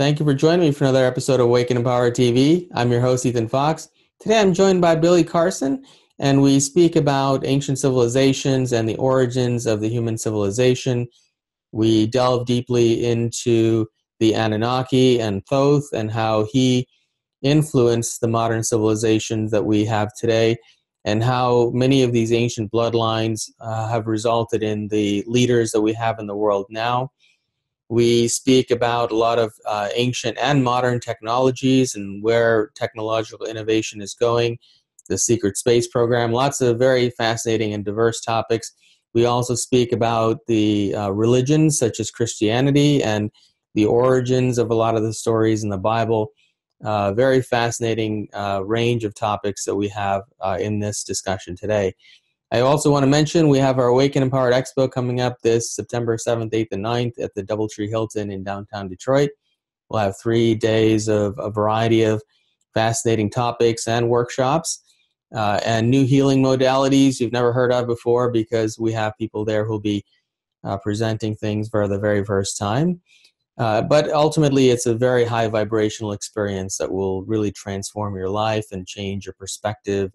Thank you for joining me for another episode of Awaken and Power TV. I'm your host, Ethan Fox. Today I'm joined by Billy Carson, and we speak about ancient civilizations and the origins of the human civilization. We delve deeply into the Annunaki and Thoth and how he influenced the modern civilizations that we have today, and how many of these ancient bloodlines have resulted in the leaders that we have in the world now. We speak about a lot of ancient and modern technologies and where technological innovation is going, the secret space program, lots of very fascinating and diverse topics. We also speak about the religions such as Christianity and the origins of a lot of the stories in the Bible. Very fascinating range of topics that we have in this discussion today. I also want to mention we have our Awaken Empowered Expo coming up this September 7th, 8th, and 9th at the Doubletree Hilton in downtown Detroit. We'll have 3 days of a variety of fascinating topics and workshops and new healing modalities you've never heard of before, because we have people there who'll be presenting things for the very first time. But ultimately, it's a very high vibrational experience that will really transform your life and change your perspective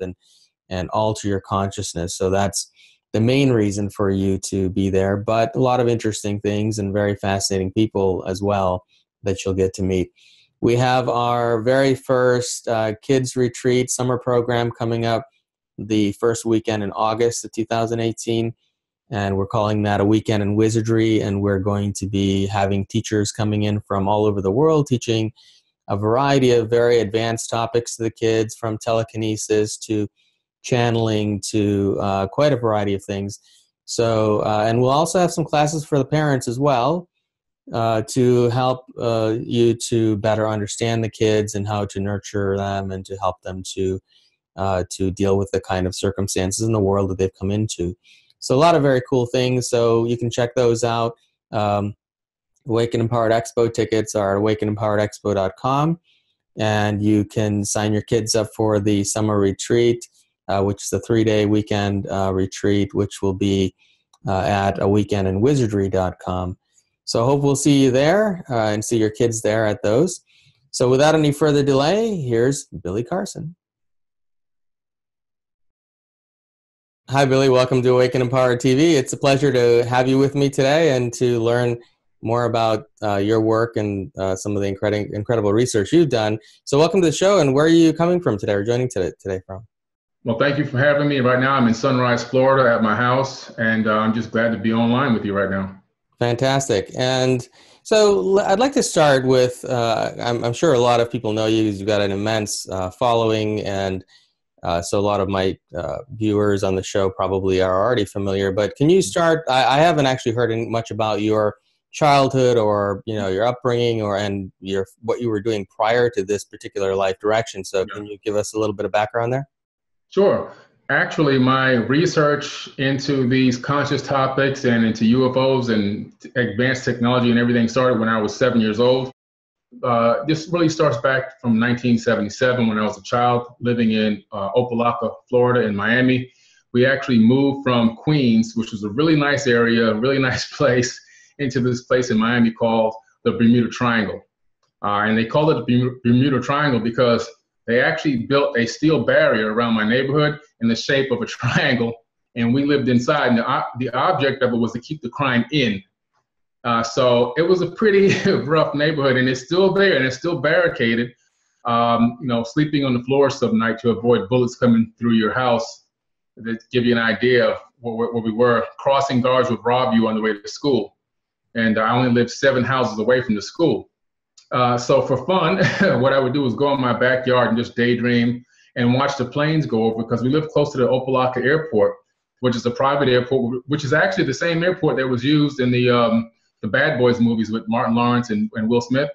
and alter your consciousness. So that's the main reason for you to be there, but a lot of interesting things and very fascinating people as well that you'll get to meet. We have our very first kids retreat summer program coming up the first weekend in August of 2018, and we're calling that a weekend in wizardry, and we're going to be having teachers coming in from all over the world teaching a variety of very advanced topics to the kids, from telekinesis to channeling to quite a variety of things. So, and we'll also have some classes for the parents as well to help you to better understand the kids and how to nurture them and to help them to deal with the kind of circumstances in the world that they've come into. So a lot of very cool things. So you can check those out. Awaken Empowered Expo tickets are at awakenempoweredexpo.com, and you can sign your kids up for the summer retreat, which is a 3-day weekend retreat, which will be at aweekendinwizardry.com. So I hope we'll see you there and see your kids there at those. So without any further delay, here's Billy Carson. Hi, Billy. Welcome to Awaken Empowered TV. It's a pleasure to have you with me today and to learn more about your work and some of the incredible research you've done. So welcome to the show, and where are you coming from today or joining today from? Well, thank you for having me. Right now, I'm in Sunrise, Florida at my house, and I'm just glad to be online with you right now. Fantastic. And so I'd like to start with, I'm sure a lot of people know you because you've got an immense following, and so a lot of my viewers on the show probably are already familiar. But can you start, I haven't actually heard much about your childhood or your upbringing and what you were doing prior to this particular life direction. So Can you give us a little bit of background there? Sure. Actually, my research into these conscious topics and into UFOs and advanced technology and everything started when I was 7 years old. This really starts back from 1977 when I was a child living in Opelika, Florida, in Miami. We actually moved from Queens, which was a really nice area, a really nice place, into this place in Miami called the Bermuda Triangle. And they called it the Bermuda Triangle because they actually built a steel barrier around my neighborhood in the shape of a triangle, and we lived inside. And the object of it was to keep the crime in. So it was a pretty rough neighborhood, and it's still there, and it's still barricaded. Sleeping on the floor some night to avoid bullets coming through your house. To give you an idea of where we were, crossing guards would rob you on the way to school. And I only lived 7 houses away from the school. So for fun, what I would do was go in my backyard and just daydream and watch the planes go over, because we live close to the Opelika Airport, which is a private airport, which is actually the same airport that was used in the Bad Boys movies with Martin Lawrence and Will Smith.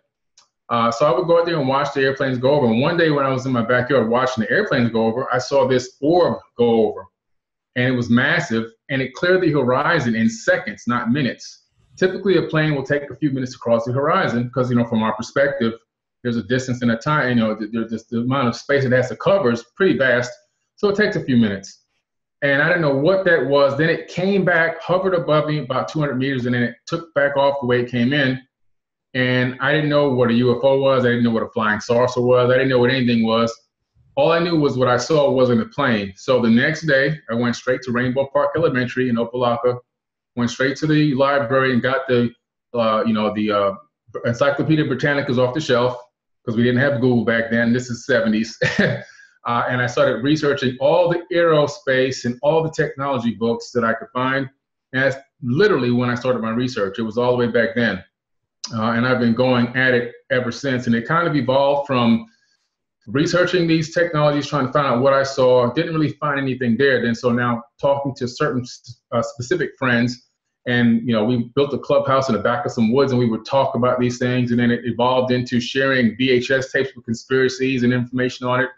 So I would go out there and watch the airplanes go over. And one day when I was in my backyard watching the airplanes go over, I saw this orb go over, and it was massive, and it cleared the horizon in seconds, not minutes. Typically, a plane will take a few minutes to cross the horizon because, from our perspective, there's a distance and a time, the amount of space it has to cover is pretty vast. So it takes a few minutes. And I didn't know what that was. Then it came back, hovered above me about 200 meters, and then it took back off the way it came in. And I didn't know what a UFO was. I didn't know what a flying saucer was. I didn't know what anything was. All I knew was what I saw wasn't a plane. So the next day, I went straight to Rainbow Park Elementary in Opelika, went straight to the library and got the Encyclopedia Britannica off the shelf, because we didn't have Google back then. This is 70s. And I started researching all the aerospace and all the technology books that I could find. And that's literally when I started my research. It was all the way back then. And I've been going at it ever since. And it kind of evolved from researching these technologies, trying to find out what I saw. Didn't really find anything there. Then so now talking to certain specific friends, and we built a clubhouse in the back of some woods, and we would talk about these things. And then it evolved into sharing VHS tapes with conspiracies and information on it.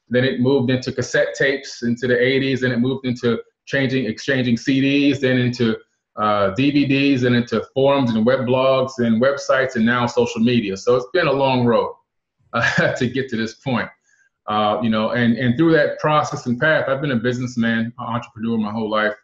Then it moved into cassette tapes into the 80s. Then it moved into exchanging CDs, then into DVDs, and into forums and web blogs and websites, and now social media. So it's been a long road to get to this point. And through that process and path, I've been a businessman, entrepreneur my whole life.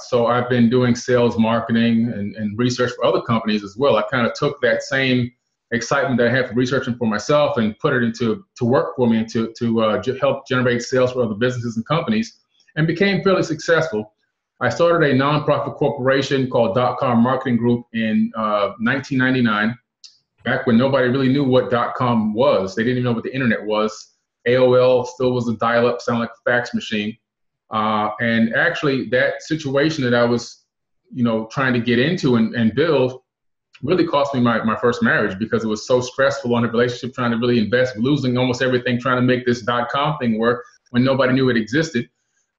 So I've been doing sales, marketing, and research for other companies as well. I kind of took that same excitement that I had for researching for myself and put it to work for me, and to help generate sales for other businesses and companies, and became fairly successful. I started a nonprofit corporation called .com Marketing Group in 1999, back when nobody really knew what .com was. They didn't even know what the internet was. AOL still was a dial-up, sound like a fax machine. And actually that situation that I was, trying to get into and build really cost me my first marriage, because it was so stressful on the relationship, trying to really invest, losing almost everything, trying to make this .com thing work when nobody knew it existed.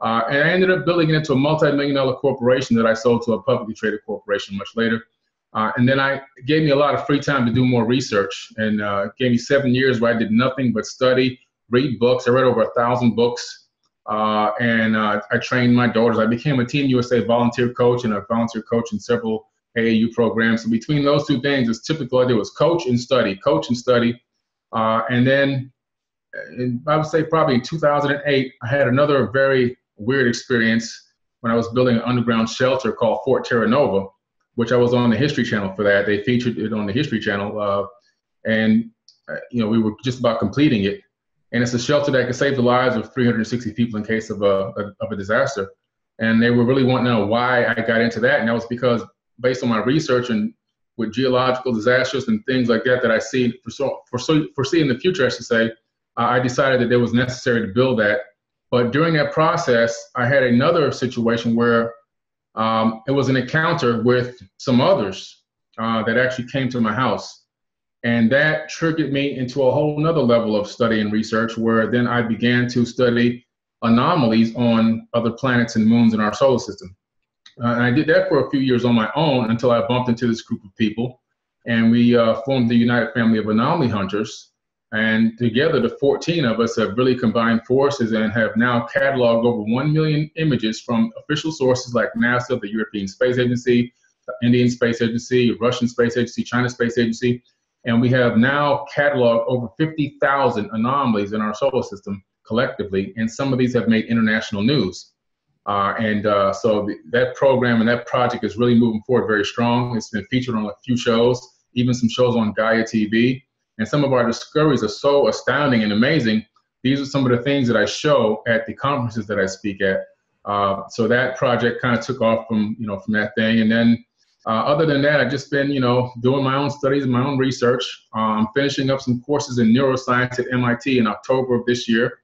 And I ended up building it into a multi-million-dollar corporation that I sold to a publicly traded corporation much later. And then it gave me a lot of free time to do more research, and gave me 7 years where I did nothing but study, read books. I read over 1,000 books. And I trained my daughters. I became a Team USA volunteer coach, and a volunteer coach in several AAU programs. So between those two things, it's typical I did was coach and study. And then I would say probably in 2008, I had another very weird experience when I was building an underground shelter called Fort Terra Nova, which I was on the History Channel for that. They featured it on the History Channel. We were just about completing it. And it's a shelter that could save the lives of 360 people in case of a disaster. And they were really wanting to know why I got into that. And that was because, based on my research and with geological disasters and things like that I foresee in the future, I should say, I decided that it was necessary to build that. But during that process, I had another situation where it was an encounter with some others that actually came to my house. And that triggered me into a whole nother level of study and research, where then I began to study anomalies on other planets and moons in our solar system. And I did that for a few years on my own until I bumped into this group of people, and we formed the United Family of Anomaly Hunters. And together, the 14 of us have really combined forces and have now cataloged over 1 million images from official sources like NASA, the European Space Agency, the Indian Space Agency, Russian Space Agency, China Space Agency. And we have now cataloged over 50,000 anomalies in our solar system collectively, and some of these have made international news. So that program and that project is really moving forward very strong. It's been featured on a few shows, even some shows on Gaia TV. And some of our discoveries are so astounding and amazing. These are some of the things that I show at the conferences that I speak at. So that project kind of took off from that thing. And then other than that, I've just been, doing my own studies and my own research. I'm finishing up some courses in neuroscience at MIT in October of this year,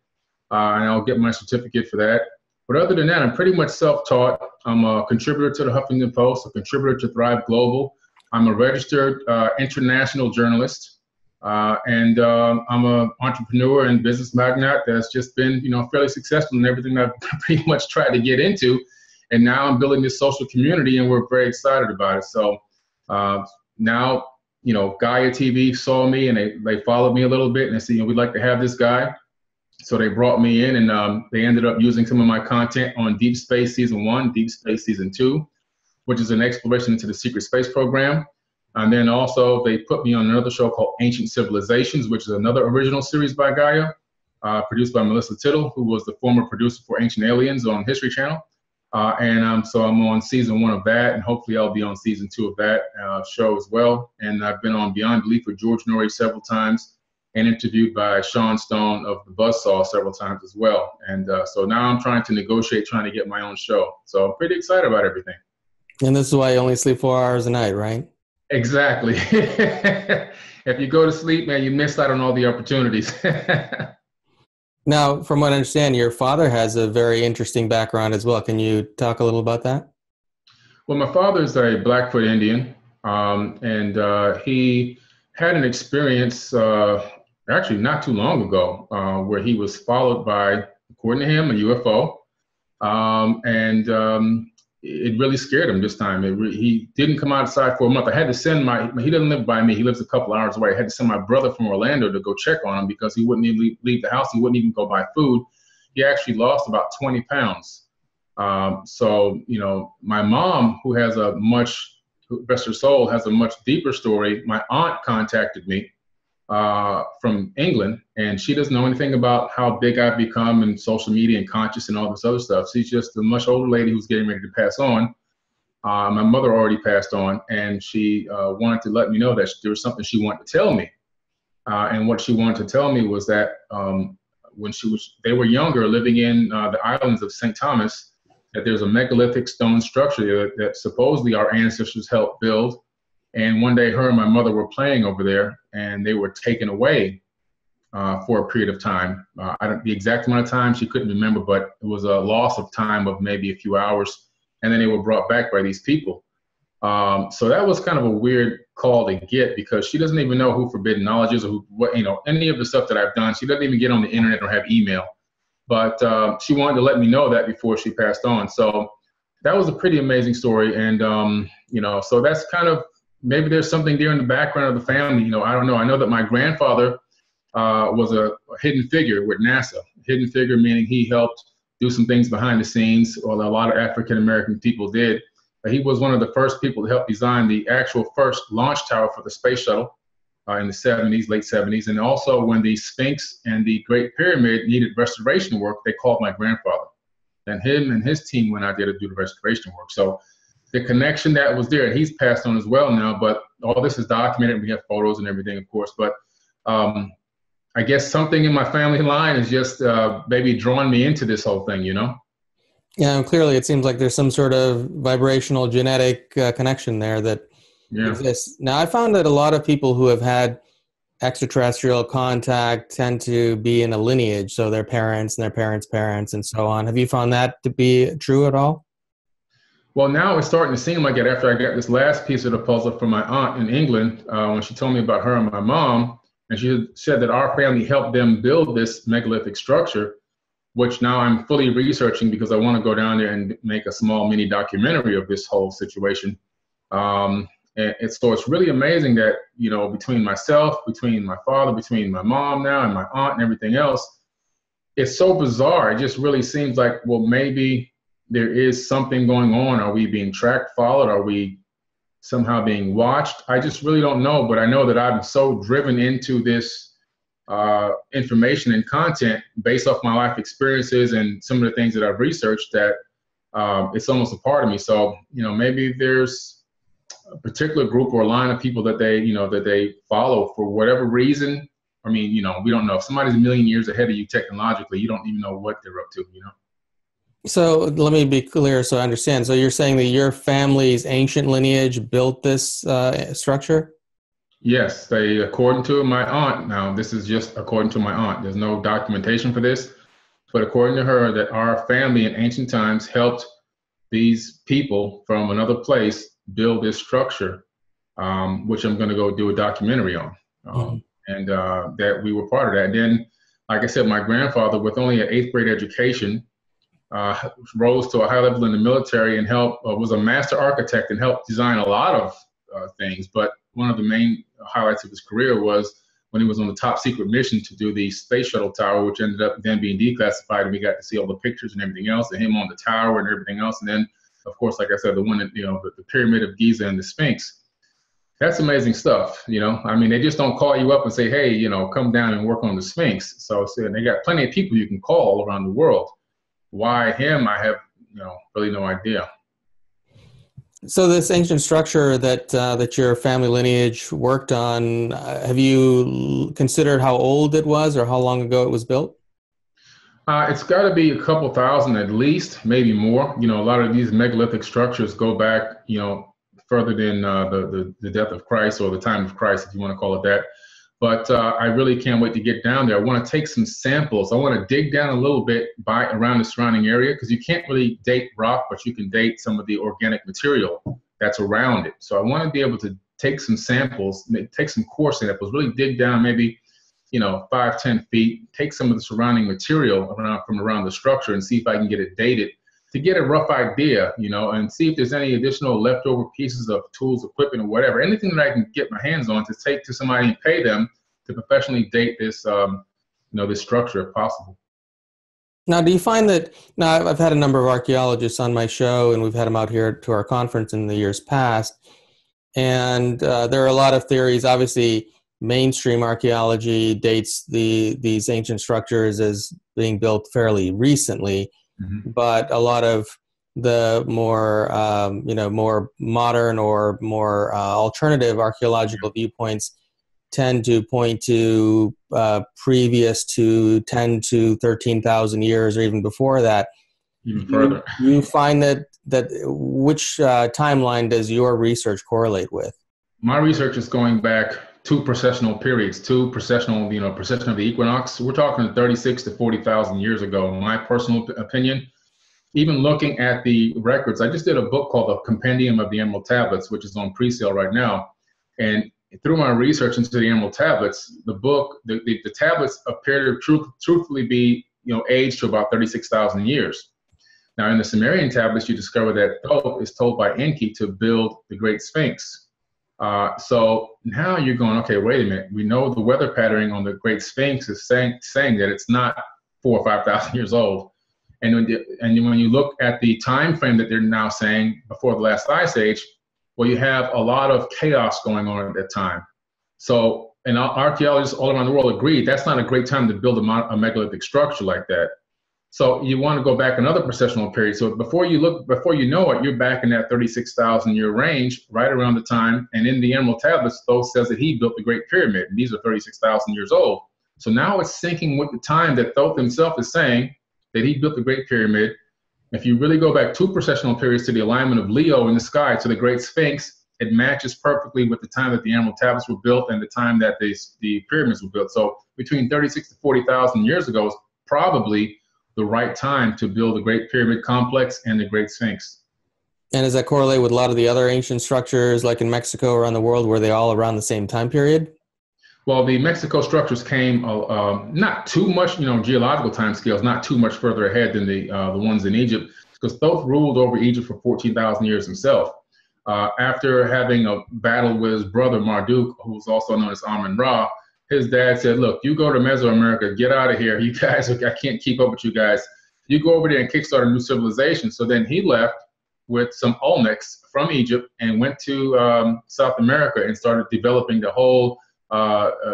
and I'll get my certificate for that. But other than that, I'm pretty much self-taught. I'm a contributor to the Huffington Post, a contributor to Thrive Global. I'm a registered international journalist, and I'm an entrepreneur and business magnate that's just been, fairly successful in everything I've pretty much tried to get into. And now I'm building this social community, and we're very excited about it. So now, Gaia TV saw me, and they followed me a little bit, and they said, we'd like to have this guy. So they brought me in, and they ended up using some of my content on Deep Space Season 1, Deep Space Season 2, which is an exploration into the secret space program. And then also they put me on another show called Ancient Civilizations, which is another original series by Gaia, produced by Melissa Tittle, who was the former producer for Ancient Aliens on History Channel. So I'm on season 1 of that, and hopefully I'll be on season 2 of that show as well. And I've been on Beyond Belief with George Norrie several times, and interviewed by Sean Stone of the Buzzsaw several times as well. And so now I'm trying to get my own show. So I'm pretty excited about everything. And this is why you only sleep 4 hours a night, right? Exactly. If you go to sleep, man, you miss out on all the opportunities. Now, from what I understand, your father has a very interesting background as well. Can you talk a little about that? Well, my father is a Blackfoot Indian, and he had an experience actually not too long ago where he was followed by, according to him, a UFO. It really scared him this time. He didn't come outside for a month. I had to send he doesn't live by me. He lives a couple hours away. I had to send my brother from Orlando to go check on him because he wouldn't even leave the house. He wouldn't even go buy food. He actually lost about 20 pounds. So, my mom, who has rest her soul, has a much deeper story. My aunt contacted me from England, and she doesn't know anything about how big I've become and social media and conscious and all this other stuff. She's just a much older lady who's getting ready to pass on. My mother already passed on, and she wanted to let me know that there was something she wanted to tell me. And what she wanted to tell me was that when they were younger, living in the islands of St. Thomas, that there's a megalithic stone structure that supposedly our ancestors helped build. And one day her and my mother were playing over there, and they were taken away for a period of time. The exact amount of time she couldn't remember, but it was a loss of time of maybe a few hours. And then they were brought back by these people. So that was kind of a weird call to get, because she doesn't even know who forbidden knowledge is or any of the stuff that I've done. She doesn't even get on the internet or have email. But she wanted to let me know that before she passed on. So that was a pretty amazing story. And, so that's kind of, maybe there's something there in the background of the family. I don't know. I know that my grandfather was a hidden figure with NASA. Hidden figure meaning he helped do some things behind the scenes, or a lot of African-American people did. But he was one of the first people to help design the actual first launch tower for the space shuttle in the 70s, late 70s. And also when the Sphinx and the Great Pyramid needed restoration work, they called my grandfather. And him and his team went out there to do the restoration work. So the connection that was there, he's passed on as well now, but all this is documented. We have photos and everything, of course. But I guess something in my family line is just maybe drawing me into this whole thing, Yeah, and clearly it seems like there's some sort of vibrational genetic connection there that exists. Now, I found that a lot of people who have had extraterrestrial contact tend to be in a lineage, so their parents and their parents' parents and so on. Have you found that to be true at all? Well, now it's starting to seem like it after I got this last piece of the puzzle from my aunt in England when she told me about her and my mom. And she said that our family helped them build this megalithic structure, which now I'm fully researching because I want to go down there and make a small mini documentary of this whole situation. So it's really amazing that, between myself, between my father, between my mom now and my aunt and everything else, it's so bizarre. It just really seems like, well, maybe there is something going on. Are we being tracked, followed? Are we somehow being watched? I just really don't know, but I know that I'm so driven into this information and content based off my life experiences and some of the things that I've researched that it's almost a part of me. So, maybe there's a particular group or line of people that they follow for whatever reason. I mean, we don't know. If somebody's a million years ahead of you technologically, you don't even know what they're up to, So let me be clear so I understand. So you're saying that your family's ancient lineage built this structure? Yes, according to my aunt, now this is just according to my aunt, there's no documentation for this, but according to her, that our family in ancient times helped these people from another place build this structure, which I'm going to go do a documentary on, and that we were part of that. And then, like I said, my grandfather, with only an 8th grade education, rose to a high level in the military and was a master architect and helped design a lot of things. But one of the main highlights of his career was when he was on the top secret mission to do the space shuttle tower, which ended up then being declassified, and we got to see all the pictures and everything else, and him on the tower and everything else. And then, of course, like I said, the one that, the Pyramid of Giza and the Sphinx. That's amazing stuff, I mean, they just don't call you up and say, hey, come down and work on the Sphinx. So they got plenty of people you can call all around the world. Why him? I have really no idea. So this ancient structure that your family lineage worked on, have you considered how old it was or how long ago it was built? It's got to be a couple thousand at least, maybe more. A lot of these megalithic structures go back, further than the death of Christ or the time of Christ, if you want to call it that. But I really can't wait to get down there. I want to take some samples. I want to dig down a little bit around the surrounding area, because you can't really date rock, but you can date some of the organic material that's around it. So I want to be able to take some samples, take some core samples, really dig down maybe 5-10 feet, take some of the surrounding material from around the structure and see if I can get it dated to get a rough idea, and see if there's any additional leftover pieces of tools, equipment, or whatever, anything that I can get my hands on to take to somebody and pay them to professionally date this, this structure if possible. Now, do you find that, now I've had a number of archaeologists on my show, and we've had them out here to our conference in the years past, and there are a lot of theories. Obviously, mainstream archaeology dates these ancient structures as being built fairly recently, but a lot of the more more modern or more alternative archaeological viewpoints tend to point to previous to 10 to 13,000 years or even before that. Even further. You find that which timeline does your research correlate with? My research is going back two processional periods, precession of the equinox. We're talking 36 to 40,000 years ago. In my personal opinion, even looking at the records, I just did a book called The Compendium of the Emerald Tablets, which is on pre-sale right now. And through my research into the Emerald Tablets, the book, the tablets appear to truthfully be, aged to about 36,000 years. Now, in the Sumerian tablets, you discover that Thoth is told by Enki to build the Great Sphinx. So now you're going, okay, wait a minute. We know the weather patterning on the Great Sphinx is saying that it's not 4,000 or 5,000 years old. And when you look at the time frame that they're now saying before the last ice age, well, you have a lot of chaos going on at that time. So, and archaeologists all around the world agree that's not a great time to build a megalithic structure like that. So you want to go back another processional period. So before you know it, you're back in that 36,000 year range, right around the time. And in the Emerald Tablets, Thoth says that he built the Great Pyramid, and these are 36,000 years old. So now it's syncing with the time that Thoth himself is saying that he built the Great Pyramid. If you really go back two processional periods to the alignment of Leo in the sky to the Great Sphinx, it matches perfectly with the time that the Emerald Tablets were built and the time that the pyramids were built. So between 36 to 40,000 years ago is probably the right time to build the Great Pyramid Complex and the Great Sphinx. And does that correlate with a lot of the other ancient structures like in Mexico around the world? Were they all around the same time period? Well, the Mexico structures came not too much, geological timescales, not too much further ahead than the ones in Egypt, because Thoth ruled over Egypt for 14,000 years himself. After having a battle with his brother Marduk, who was also known as Amun-Ra, his dad said, look, you go to Mesoamerica, get out of here. You guys, I can't keep up with you guys. You go over there and kickstart a new civilization. So then he left with some Olmecs from Egypt and went to South America and started developing the whole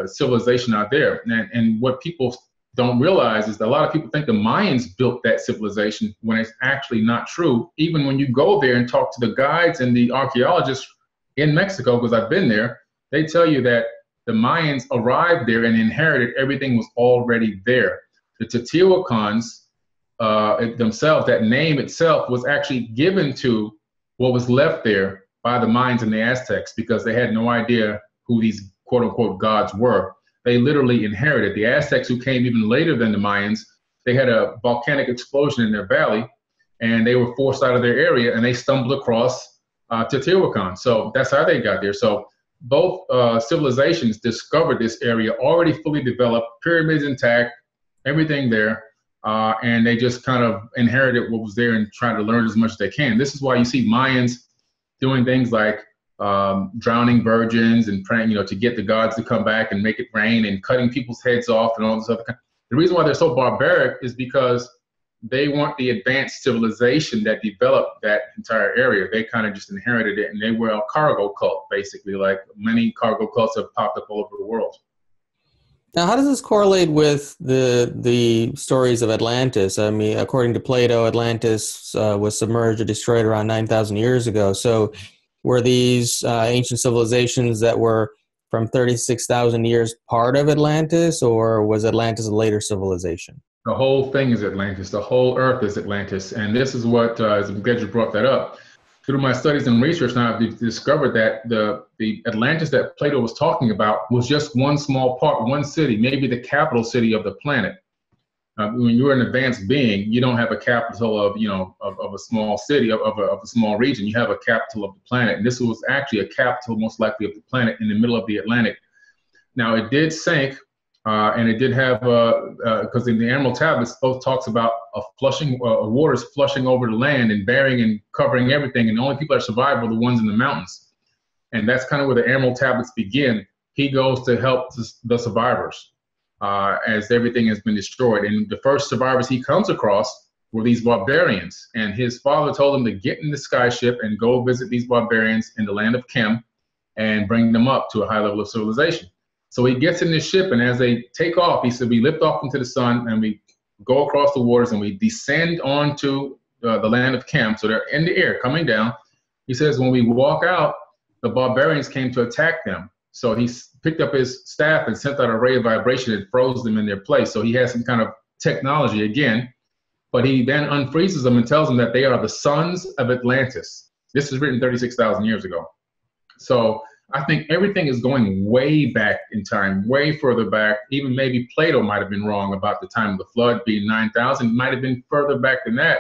civilization out there. And what people don't realize is that a lot of people think the Mayans built that civilization when it's actually not true. Even when you go there and talk to the guides and the archaeologists in Mexico, because I've been there, they tell you that the Mayans arrived there and inherited everything was already there. The Teotihuacans themselves, that name itself was actually given to what was left there by the Mayans and the Aztecs because they had no idea who these quote unquote gods were. They literally inherited. The Aztecs, who came even later than the Mayans, they had a volcanic explosion in their valley and they were forced out of their area and they stumbled across Teotihuacan. So that's how they got there. So both civilizations discovered this area already fully developed, pyramids intact, everything there, and they just kind of inherited what was there and tried to learn as much as they can. This is why you see Mayans doing things like drowning virgins and praying, to get the gods to come back and make it rain and cutting people's heads off and all this other kind. The reason why they're so barbaric is because they weren't the advanced civilization that developed that entire area. They kind of just inherited it, and they were a cargo cult, basically, like many cargo cults have popped up all over the world. Now, how does this correlate with the stories of Atlantis? I mean, according to Plato, Atlantis was submerged or destroyed around 9,000 years ago. So were these ancient civilizations that were from 36,000 years part of Atlantis, or was Atlantis a later civilization? The whole thing is Atlantis. The whole Earth is Atlantis. And this is what, I'm glad you brought that up. Through my studies and research now, I've discovered that the Atlantis that Plato was talking about was just one small part, one city, maybe the capital city of the planet. When you're an advanced being, you don't have a capital of, of a small city, of a small region. You have a capital of the planet. And this was actually a capital, most likely, of the planet in the middle of the Atlantic. Now, it did sink, and it did have, because in the Emerald Tablets, both talks about waters flushing over the land and burying and covering everything. And the only people that survive were the ones in the mountains. And that's kind of where the Emerald Tablets begin. He goes to help the survivors as everything has been destroyed. And the first survivors he comes across were these barbarians. And his father told him to get in the skyship and go visit these barbarians in the land of Chem and bring them up to a high level of civilization. So he gets in this ship, and as they take off, he said, we lift off into the sun, and we go across the waters, and we descend onto the land of Chem. So they're in the air, coming down. He says, when we walk out, the barbarians came to attack them. So he picked up his staff and sent out a ray of vibration and froze them in their place. So he has some kind of technology again, but he then unfreezes them and tells them that they are the sons of Atlantis. This is written 36,000 years ago. So I think everything is going way back in time, way further back. Even maybe Plato might have been wrong about the time of the flood being 9,000. It might have been further back than that.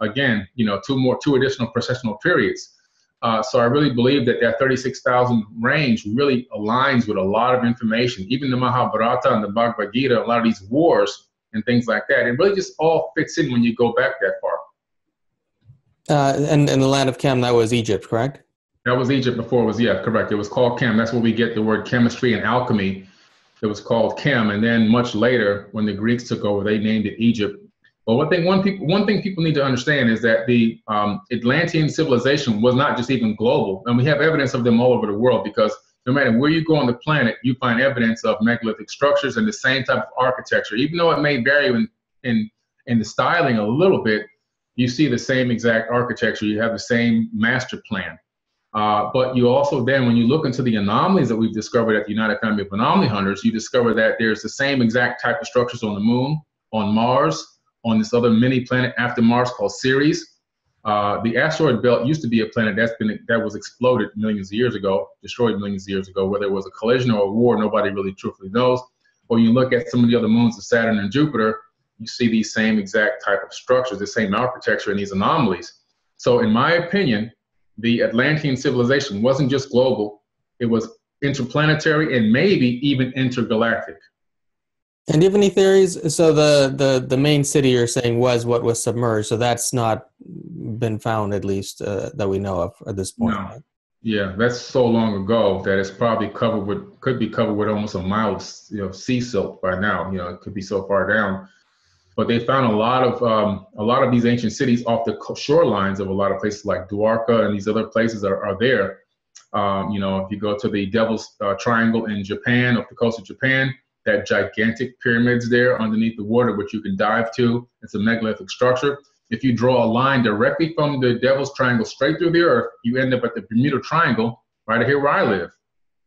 Again, two additional processional periods. So I really believe that 36,000 range really aligns with a lot of information. Even the Mahabharata and the Bhagavad-Gita, a lot of these wars and things like that, it really just all fits in when you go back that far. And in the land of Chem, that was Egypt, correct? That was Egypt before it was, yeah, correct. It was called Chem. That's where we get the word chemistry and alchemy. It was called Chem. And then much later, when the Greeks took over, they named it Egypt. But one thing people need to understand is that the Atlantean civilization was not just even global. And we have evidence of them all over the world, because no matter where you go on the planet, you find evidence of megalithic structures and the same type of architecture. Even though it may vary in the styling a little bit, you see the same exact architecture. You have the same master plan. But you also then, when you look into the anomalies that we've discovered at the United Family of Anomaly Hunters, you discover that there's the same exact type of structures on the moon, on Mars, on this other mini planet after Mars called Ceres. The asteroid belt used to be a planet that was exploded millions of years ago, destroyed millions of years ago, whether it was a collision or a war, nobody really truthfully knows. Or you look at some of the other moons of Saturn and Jupiter, you see these same exact type of structures, the same architecture and these anomalies. So in my opinion, the Atlantean civilization wasn't just global, it was interplanetary and maybe even intergalactic. And do you have any theories? So the main city you're saying was what was submerged, so that's not been found, at least that we know of at this point. No. Right? Yeah, that's so long ago that it's probably could be covered with almost a mile of sea silt by now. It could be so far down. But they found a lot of these ancient cities off the shorelines of a lot of places like Dwarka, and these other places are there. If you go to the Devil's Triangle in Japan, off the coast of Japan, that gigantic pyramids there underneath the water, which you can dive to. It's a megalithic structure. If you draw a line directly from the Devil's Triangle straight through the earth, you end up at the Bermuda Triangle, right here where I live.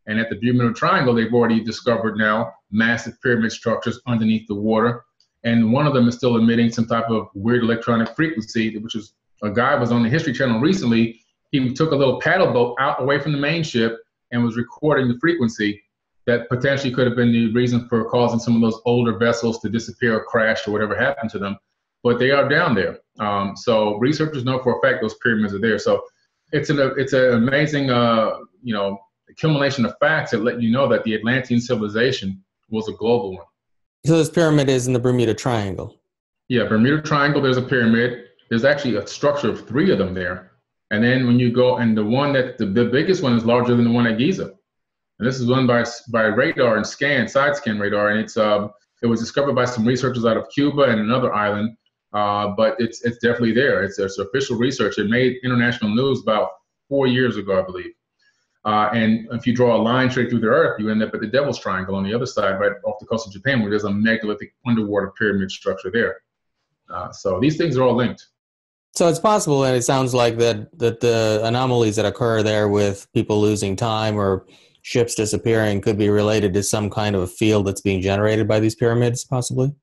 And at the Bermuda Triangle, they've already discovered now massive pyramid structures underneath the water. And one of them is still emitting some type of weird electronic frequency, which is, a guy was on the History Channel recently. He took a little paddle boat out away from the main ship and was recording the frequency that potentially could have been the reason for causing some of those older vessels to disappear or crash or whatever happened to them. But they are down there. So researchers know for a fact those pyramids are there. So it's an amazing, accumulation of facts that let you know that the Atlantean civilization was a global one. So this pyramid is in the Bermuda Triangle. Yeah, Bermuda Triangle, there's a pyramid. There's actually a structure of 3 of them there. And then when you go, and the one that, the biggest one is larger than the one at Giza. And this is run by radar and side scan radar. And it was discovered by some researchers out of Cuba and another island. But it's definitely there. It's official research. It made international news about 4 years ago, I believe. And if you draw a line straight through the earth, you end up at the Devil's Triangle on the other side, right off the coast of Japan, where there's a megalithic underwater pyramid structure there. So these things are all linked. So it's possible, and it sounds like that the anomalies that occur there with people losing time or ships disappearing could be related to some kind of a field that's being generated by these pyramids, possibly?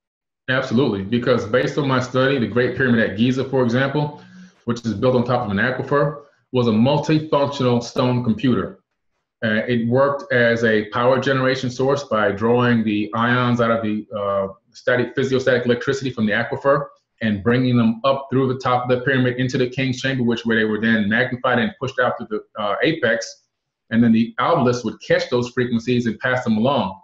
Absolutely, because based on my study, the Great Pyramid at Giza, for example, which is built on top of an aquifer, was a multifunctional stone computer. It worked as a power generation source by drawing the ions out of the physiostatic electricity from the aquifer and bringing them up through the top of the pyramid into the king's chamber, where they were then magnified and pushed out to the apex. And then the obelisk would catch those frequencies and pass them along.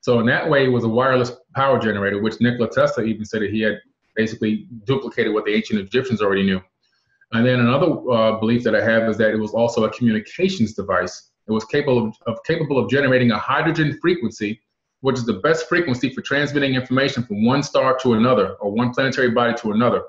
So in that way, it was a wireless power generator, which Nikola Tesla even said that he had basically duplicated what the ancient Egyptians already knew. And then another belief that I have is that it was also a communications device. It was capable of generating a hydrogen frequency, which is the best frequency for transmitting information from one star to another, or one planetary body to another.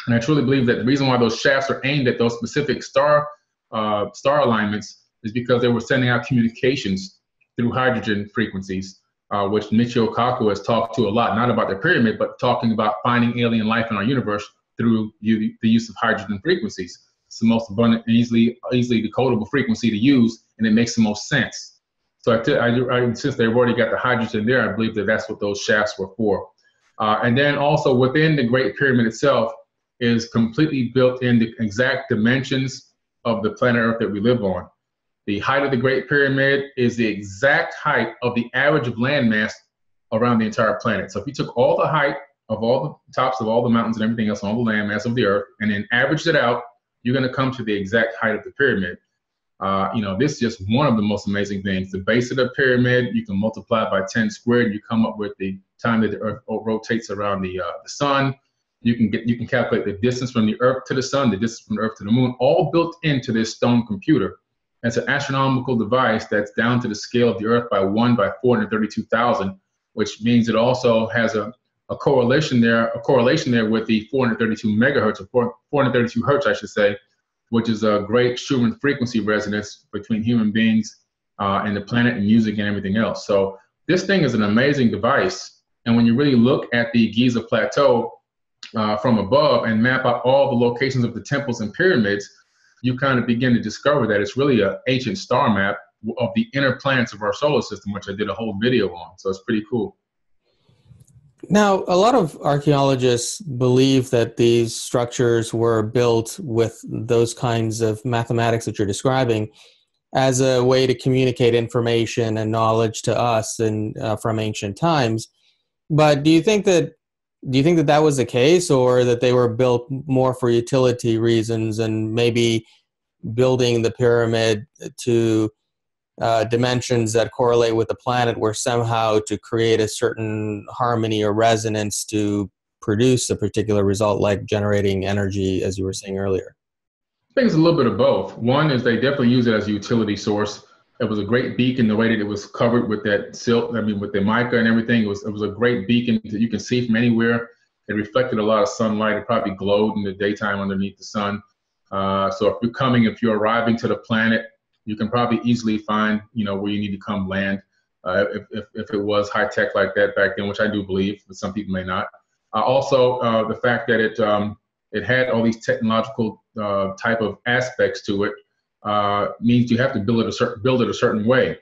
And I truly believe that the reason why those shafts are aimed at those specific star alignments is because they were sending out communications through hydrogen frequencies, which Michio Kaku has talked to a lot, not about the pyramid, but talking about finding alien life in our universe through the use of hydrogen frequencies. It's the most abundant and easily decodable frequency to use, and it makes the most sense. So since they've already got the hydrogen there, I believe that that's what those shafts were for. And then also within the Great Pyramid itself is completely built in the exact dimensions of the planet Earth that we live on. The height of the Great Pyramid is the exact height of the average of landmass around the entire planet. So if you took all the height of all the tops of all the mountains and everything else on all the landmass of the Earth and then averaged it out, you're going to come to the exact height of the pyramid. This is just one of the most amazing things. The base of the pyramid, you can multiply by 10 squared. You come up with the time that the Earth rotates around the sun. You can calculate the distance from the Earth to the sun, the distance from the Earth to the moon, all built into this stone computer. It's an astronomical device that's down to the scale of the Earth by 432,000, which means it also has a correlation there with the 432 megahertz, or 432 hertz, I should say, which is a great Schumann frequency resonance between human beings and the planet and music and everything else. So this thing is an amazing device. And when you really look at the Giza Plateau from above and map out all the locations of the temples and pyramids, you kind of begin to discover that it's really an ancient star map of the inner planets of our solar system, which I did a whole video on. So it's pretty cool. Now, a lot of archaeologists believe that these structures were built with those kinds of mathematics that you're describing as a way to communicate information and knowledge to us and from ancient times. But do you think that that was the case, or that they were built more for utility reasons and maybe building the pyramid to dimensions that correlate with the planet were somehow to create a certain harmony or resonance to produce a particular result, like generating energy, as you were saying earlier? I think it's a little bit of both. One is they definitely use it as a utility source. It was a great beacon, the way that it was covered with that silk, with the mica and everything. It was a great beacon that you can see from anywhere. It reflected a lot of sunlight. It probably glowed in the daytime underneath the sun. So if you're arriving to the planet, you can probably easily find, where you need to come land. If it was high tech like that back then, which I do believe, but some people may not. Also, the fact that it had all these technological type of aspects to it means you have to build it a certain way.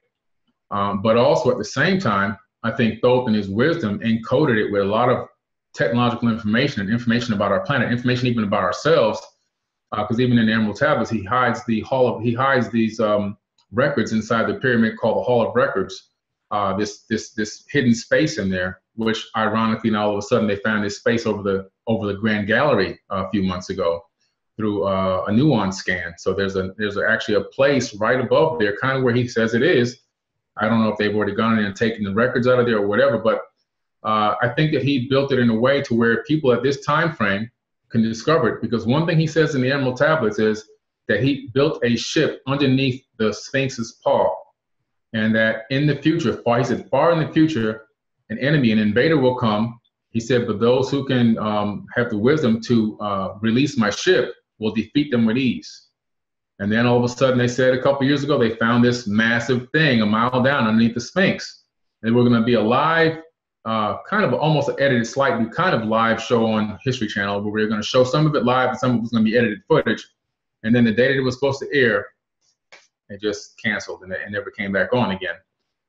But also at the same time, I think Thoth in his wisdom encoded it with a lot of technological information and information about our planet, information even about ourselves. Because even in the Emerald Tablets, he hides these records inside the pyramid called the Hall of Records. This hidden space in there, which ironically, now all of a sudden they found this space over the Grand Gallery a few months ago through a nuance scan. So there's actually a place right above there, kind of where he says it is. I don't know if they've already gone in and taken the records out of there or whatever, but I think that he built it in a way to where people at this time frame can discover it, because one thing he says in the Emerald Tablets is that he built a ship underneath the Sphinx's paw, and that in the future, far in the future, an invader will come. He said, but those who can have the wisdom to release my ship will defeat them with ease. And then all of a sudden they said a couple years ago, they found this massive thing a mile down underneath the Sphinx. And we're going to be a live, kind of almost an edited, slightly kind of live show on History Channel, where we're going to show some of it live and some of it was going to be edited footage. And then the day that it was supposed to air, it just canceled and it never came back on again.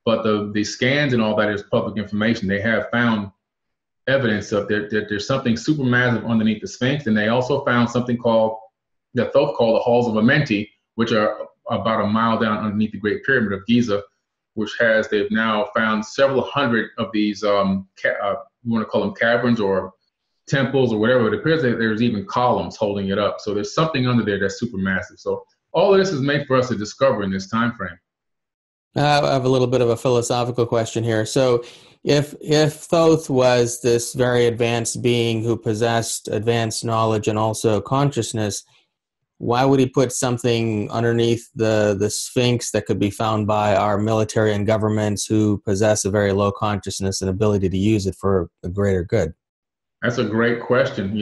But the scans and all that is public information. They have found evidence of that there's something supermassive underneath the Sphinx. And they also found something that Thoth called the Halls of Amenti, which are about a mile down underneath the Great Pyramid of Giza, they've now found several hundred of these, you want to call them caverns or temples or whatever. It appears that there's even columns holding it up. So there's something under there that's supermassive. So all of this is made for us to discover in this time frame. I have a little bit of a philosophical question here. So if Thoth was this very advanced being who possessed advanced knowledge and also consciousness, why would he put something underneath the Sphinx that could be found by our military and governments who possess a very low consciousness and ability to use it for a greater good? That's a great question.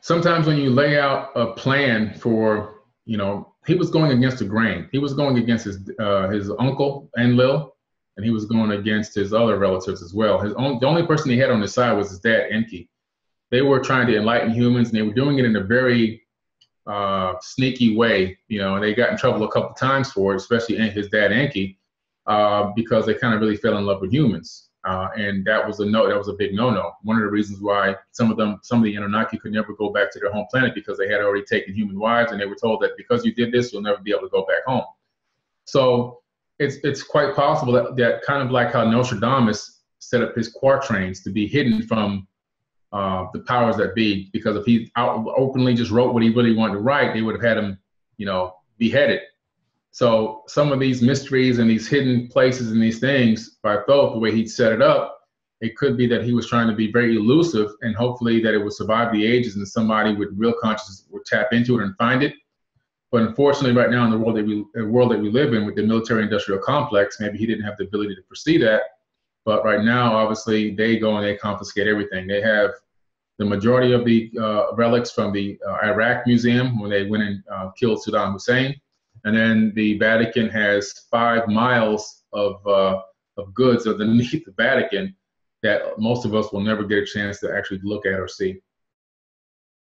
Sometimes when you lay out a plan for, he was going against the grain. He was going against his uncle Enlil, and he was going against his other relatives as well. The only person he had on his side was his dad, Enki. They were trying to enlighten humans, and they were doing it in a very sneaky way, and they got in trouble a couple times for it, especially his dad Enki, because they kind of really fell in love with humans. And that was a big no-no. One of the reasons why some of the Anunnaki could never go back to their home planet, because they had already taken human wives, and they were told that because you did this, you'll never be able to go back home. So it's quite possible that kind of like how Nostradamus set up his quatrains to be hidden from the powers that be, because if he openly just wrote what he really wanted to write, they would have had him, beheaded. So some of these mysteries and these hidden places and these things by Thoth, the way he'd set it up, it could be that he was trying to be very elusive, and hopefully that it would survive the ages and somebody with real consciousness would tap into it and find it. But unfortunately, right now in the world that we live in with the military-industrial complex, maybe he didn't have the ability to foresee that. But right now, obviously, they go and they confiscate everything. They have the majority of the relics from the Iraq Museum when they went and killed Saddam Hussein. And then the Vatican has 5 miles of goods underneath the Vatican that most of us will never get a chance to actually look at or see.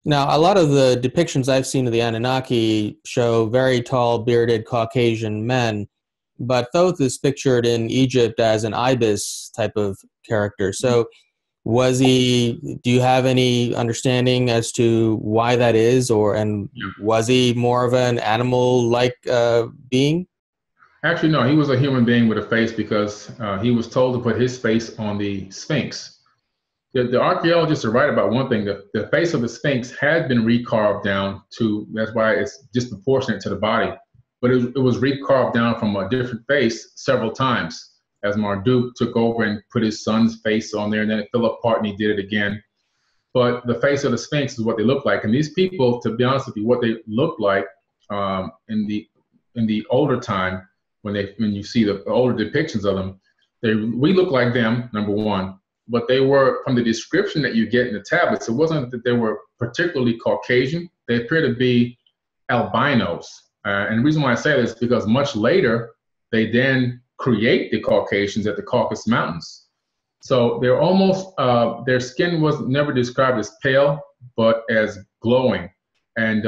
Now, a lot of the depictions I've seen of the Anunnaki show very tall, bearded Caucasian men, but Thoth is pictured in Egypt as an ibis type of character. So do you have any understanding as to why that is, was he more of an animal-like being? Actually, no, he was a human being with a face, because he was told to put his face on the Sphinx. The archaeologists are right about one thing. The face of the Sphinx had been recarved down that's why it's disproportionate to the body. But it was recarved down from a different face several times, as Marduk took over and put his son's face on there, and then it fell apart and he did it again. But the face of the Sphinx is what they look like. And these people, to be honest with you, what they look like in the older time, when you see the older depictions of them, we look like them, number one. But they were, from the description that you get in the tablets, it wasn't that they were particularly Caucasian. They appear to be albinos. And the reason why I say this is because much later, they then create the Caucasians at the Caucasus Mountains. So they're almost, their skin was never described as pale, but as glowing. And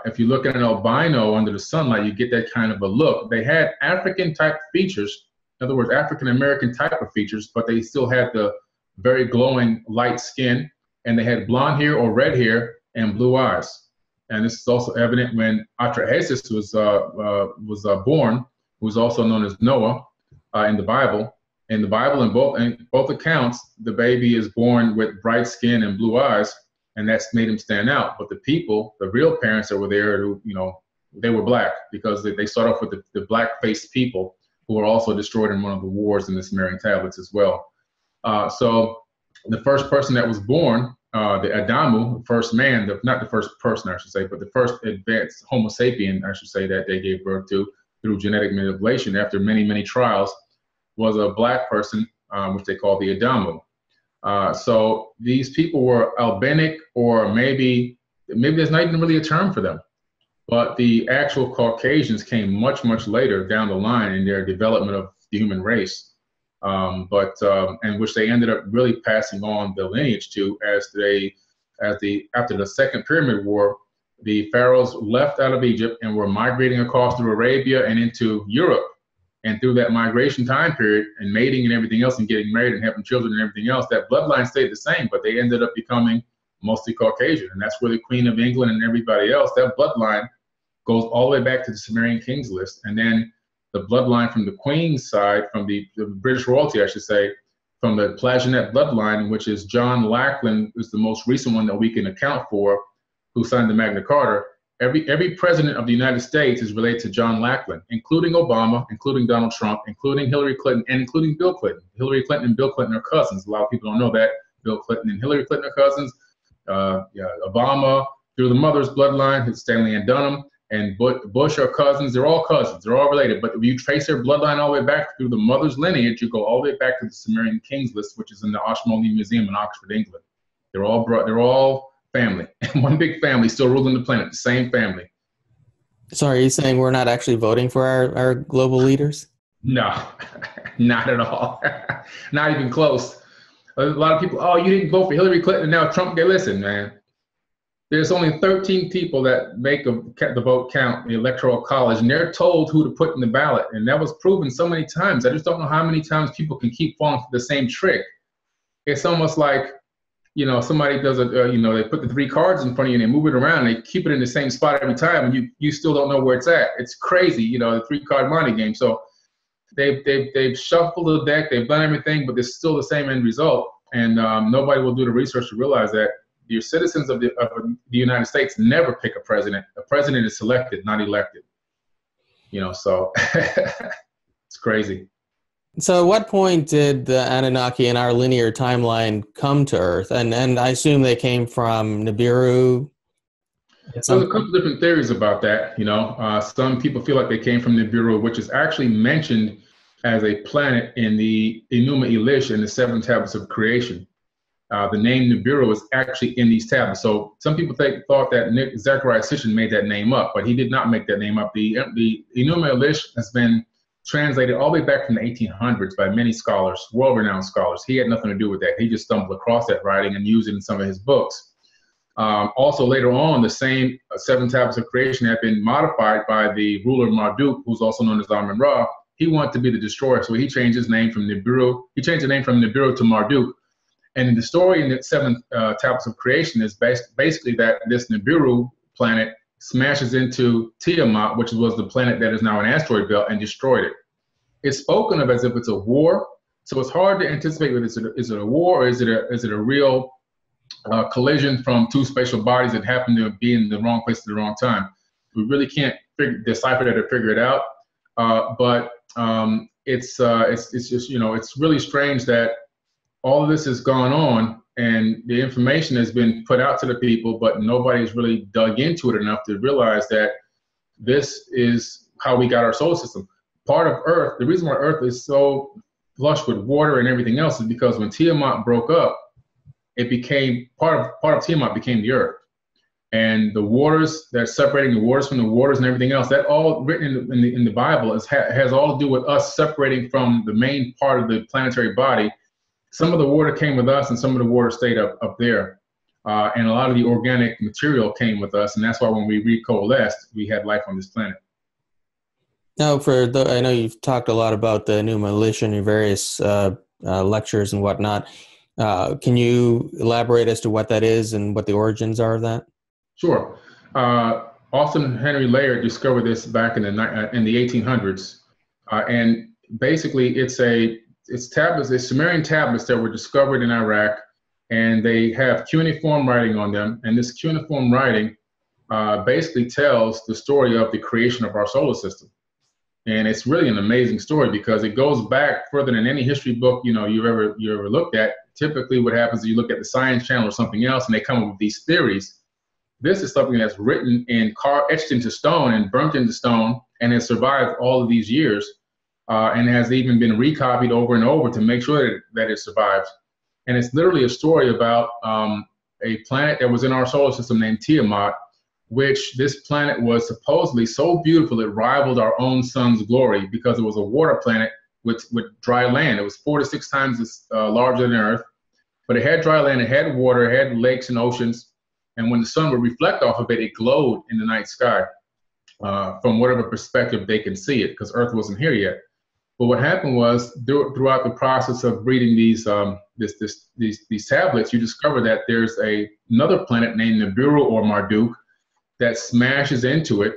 if you look at an albino under the sunlight, you get that kind of a look. They had African type features, in other words, African-American type of features, but they still had the very glowing light skin, and they had blonde hair or red hair and blue eyes. And this is also evident when Atrahasis was born, who was also known as Noah in the Bible. In the Bible, in both accounts, the baby is born with bright skin and blue eyes, and that's made him stand out. But the people, the real parents that were there, who, they were black, because they start off with the black-faced people who were also destroyed in one of the wars in the Sumerian Tablets as well. So the first person that was born, the Adamu, the first man, not the first person, I should say, but the first advanced Homo sapien, I should say, that they gave birth to through genetic manipulation after many, many trials, was a black person, which they call the Adamu. So these people were albinic, or maybe there's not even really a term for them. But the actual Caucasians came much, much later down the line in their development of the human race, and which they ended up really passing on the lineage to after the Second Pyramid War, the pharaohs left out of Egypt and were migrating across through Arabia and into Europe. And through that migration time period and mating and everything else and getting married and having children and everything else, that bloodline stayed the same, but they ended up becoming mostly Caucasian. And that's where the Queen of England and everybody else, that bloodline goes all the way back to the Sumerian kings list. And then the bloodline from the Queen's side, from the British royalty, I should say, from the Plantagenet bloodline, which is John Lackland, is the most recent one that we can account for, who signed the Magna Carta. Every president of the United States is related to John Lackland, including Obama, including Donald Trump, including Hillary Clinton, and including Bill Clinton. Hillary Clinton and Bill Clinton are cousins. A lot of people don't know that. Bill Clinton and Hillary Clinton are cousins. Obama, through the mother's bloodline, it's Stanley and Dunham, and Bush are cousins. They're all cousins. They're all related. But if you trace their bloodline all the way back through the mother's lineage, you go all the way back to the Sumerian kings list, which is in the Ashmolean Museum in Oxford, England. They're all family. One big family still ruling the planet, the same family. So are you saying we're not actually voting for our global leaders? No, not at all. Not even close. A lot of people, oh, you didn't vote for Hillary Clinton, now Trump. Okay, listen, man. There's only 13 people that make the vote count in the Electoral College, and they're told who to put in the ballot. And that was proven so many times. I just don't know how many times people can keep falling for the same trick. It's almost like, somebody does they put the 3 cards in front of you and they move it around. And they keep it in the same spot every time, and you still don't know where it's at. It's crazy, the 3-card money game. So they've shuffled the deck, they've done everything, but it's still the same end result. And nobody will do the research to realize that your citizens of the United States never pick a president. A president is selected, not elected. So it's crazy. So at what point did the Anunnaki in our linear timeline come to Earth? And I assume they came from Nibiru? There's a couple different theories about that. Some people feel like they came from Nibiru, which is actually mentioned as a planet in the Enuma Elish in the 7 tablets of creation. The name Nibiru is actually in these tablets. So some people thought that Zechariah Sitchin made that name up, but he did not make that name up. The Enuma Elish has been translated all the way back from the 1800s by many scholars, world-renowned scholars. He had nothing to do with that. He just stumbled across that writing and used it in some of his books. Also later on, the same 7 tablets of creation had been modified by the ruler Marduk, who's also known as Amun-Ra. He wanted to be the destroyer, so he changed his name from Nibiru. He changed the name from Nibiru to Marduk. And the story in the 7 tablets of creation is basically that this Nibiru planet smashes into Tiamat, which was the planet that is now an asteroid belt, and destroyed it. It's spoken of as if it's a war, so it's hard to anticipate whether is it a war or is it a real collision from 2 spatial bodies that happen to be in the wrong place at the wrong time. We really can't decipher that or figure it out. But it's just it's really strange that all of this has gone on and the information has been put out to the people, but nobody's really dug into it enough to realize that this is how we got our solar system. Part of Earth, the reason why Earth is so flush with water and everything else is because when Tiamat broke up, it became part of Tiamat became the Earth. And the waters that are separating the waters from the waters and everything else, that all written in the Bible has all to do with us separating from the main part of the planetary body. Some of the water came with us and some of the water stayed up there. And a lot of the organic material came with us. And that's why when we recoalesced, we had life on this planet. Now, I know you've talked a lot about the Enuma Elish in your various lectures and whatnot. Can you elaborate as to what that is and what the origins are of that? Sure. Austin Henry Layard discovered this back in the 1800s. And basically, it's tablets, it's Sumerian tablets that were discovered in Iraq, and they have cuneiform writing on them. And this cuneiform writing basically tells the story of the creation of our solar system. And it's really an amazing story because it goes back further than any history book you ever looked at. Typically, what happens is you look at the Science Channel or something else, and they come up with these theories. This is something that's written etched into stone and burnt into stone, and has survived all of these years. And has even been recopied over and over to make sure that it survives. And it's literally a story about a planet that was in our solar system named Tiamat, which this planet was supposedly so beautiful it rivaled our own sun's glory because it was a water planet with dry land. It was 4 to 6 times as larger than Earth, but it had dry land, it had water, it had lakes and oceans, and when the sun would reflect off of it, it glowed in the night sky from whatever perspective they can see it, because Earth wasn't here yet. But what happened was, throughout the process of reading these tablets, you discover that there's another planet named Nibiru or Marduk that smashes into it,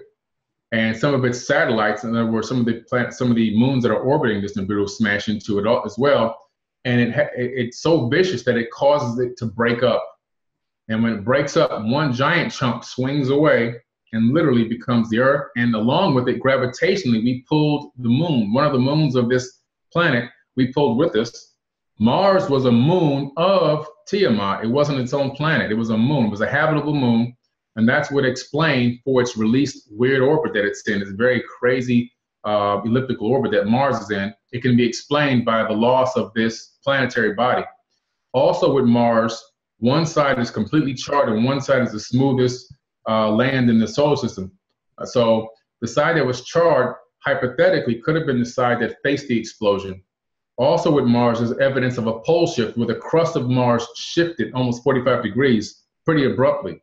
and some of its satellites, in other words, some of the moons that are orbiting this Nibiru, smash into it as well. And it's so vicious that it causes it to break up. And when it breaks up, one giant chunk swings away and literally becomes the Earth. And along with it, gravitationally, we pulled the moon, one of the moons of this planet, we pulled with us. Mars was a moon of Tiamat. It wasn't its own planet. It was a moon. It was a habitable moon. And that's what explained for its released weird orbit that it's in. It's a very crazy elliptical orbit that Mars is in. It can be explained by the loss of this planetary body. Also with Mars, one side is completely charred and one side is the smoothest land in the solar system. So the side that was charred hypothetically could have been the side that faced the explosion. Also with Mars, there's evidence of a pole shift where the crust of Mars shifted almost 45 degrees pretty abruptly,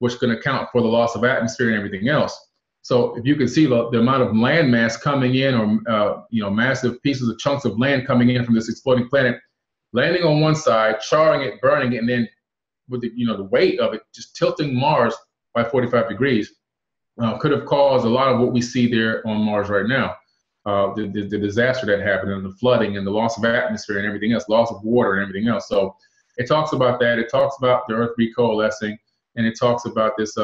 which can account for the loss of atmosphere and everything else. So if you can see the amount of land mass coming in, or massive pieces of chunks of land coming in from this exploding planet, landing on one side, charring it, burning it, and then with the weight of it just tilting Mars by 45 degrees, could have caused a lot of what we see there on Mars right now. The disaster that happened, and the flooding and the loss of atmosphere and everything else, loss of water and everything else. So it talks about that. It talks about the Earth recoalescing, and it talks about this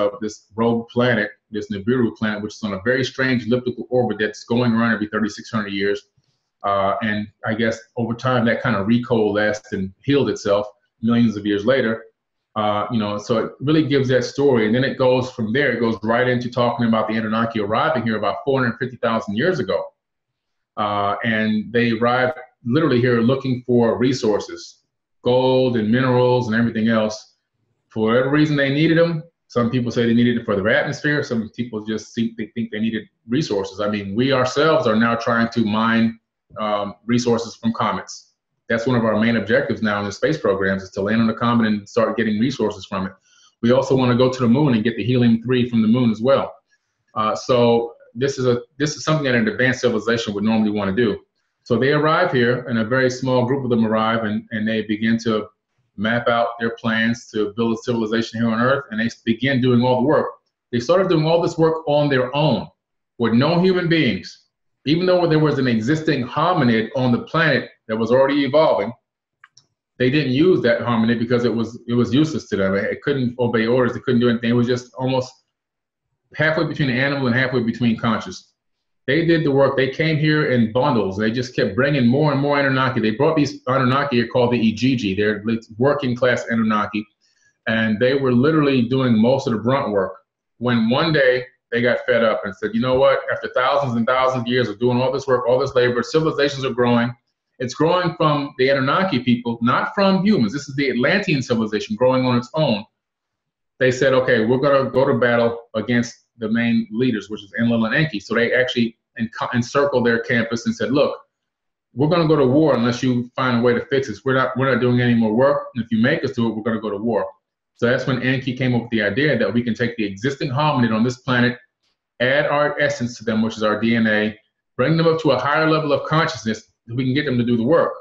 rogue planet, this Nibiru planet, which is on a very strange elliptical orbit that's going around every 3,600 years. And I guess over time that kind of recoalesced and healed itself millions of years later. So it really gives that story. And then it goes from there, it goes right into talking about the Anunnaki arriving here about 450,000 years ago. And they arrived literally here looking for resources, gold and minerals and everything else. For whatever reason they needed them. Some people say they needed it for their atmosphere. Some people just think they needed resources. I mean, we ourselves are now trying to mine resources from comets. That's one of our main objectives now in the space programs, is to land on a comet and start getting resources from it. We also want to go to the moon and get the helium-3 from the moon as well. So this is something that an advanced civilization would normally want to do. So they arrive here, and a very small group of them arrive, and they begin to map out their plans to build a civilization here on Earth, and they begin doing all the work. They started doing all this work on their own with no human beings. Even though there was an existing hominid on the planet that was already evolving, they didn't use that hominid because it was useless to them. It couldn't obey orders. It couldn't do anything. It was just almost halfway between an animal and halfway between conscious. They did the work. They came here in bundles. They just kept bringing more and more Anunnaki. They brought these Anunnaki here called the Ijiji. They're working class Anunnaki. And they were literally doing most of the brunt work. When one day they got fed up and said, you know what, after thousands and thousands of years of doing all this work, all this labor, civilizations are growing. It's growing from the Anunnaki people, not from humans. This is the Atlantean civilization growing on its own. They said, okay, we're going to go to battle against the main leaders, which is Enlil and Enki. So they actually encircled their campus and said, look, we're going to go to war unless you find a way to fix this. We're not doing any more work. And if you make us do it, we're going to go to war. So that's when Enki came up with the idea that we can take the existing hominid on this planet, add our essence to them, which is our DNA, bring them up to a higher level of consciousness, and we can get them to do the work.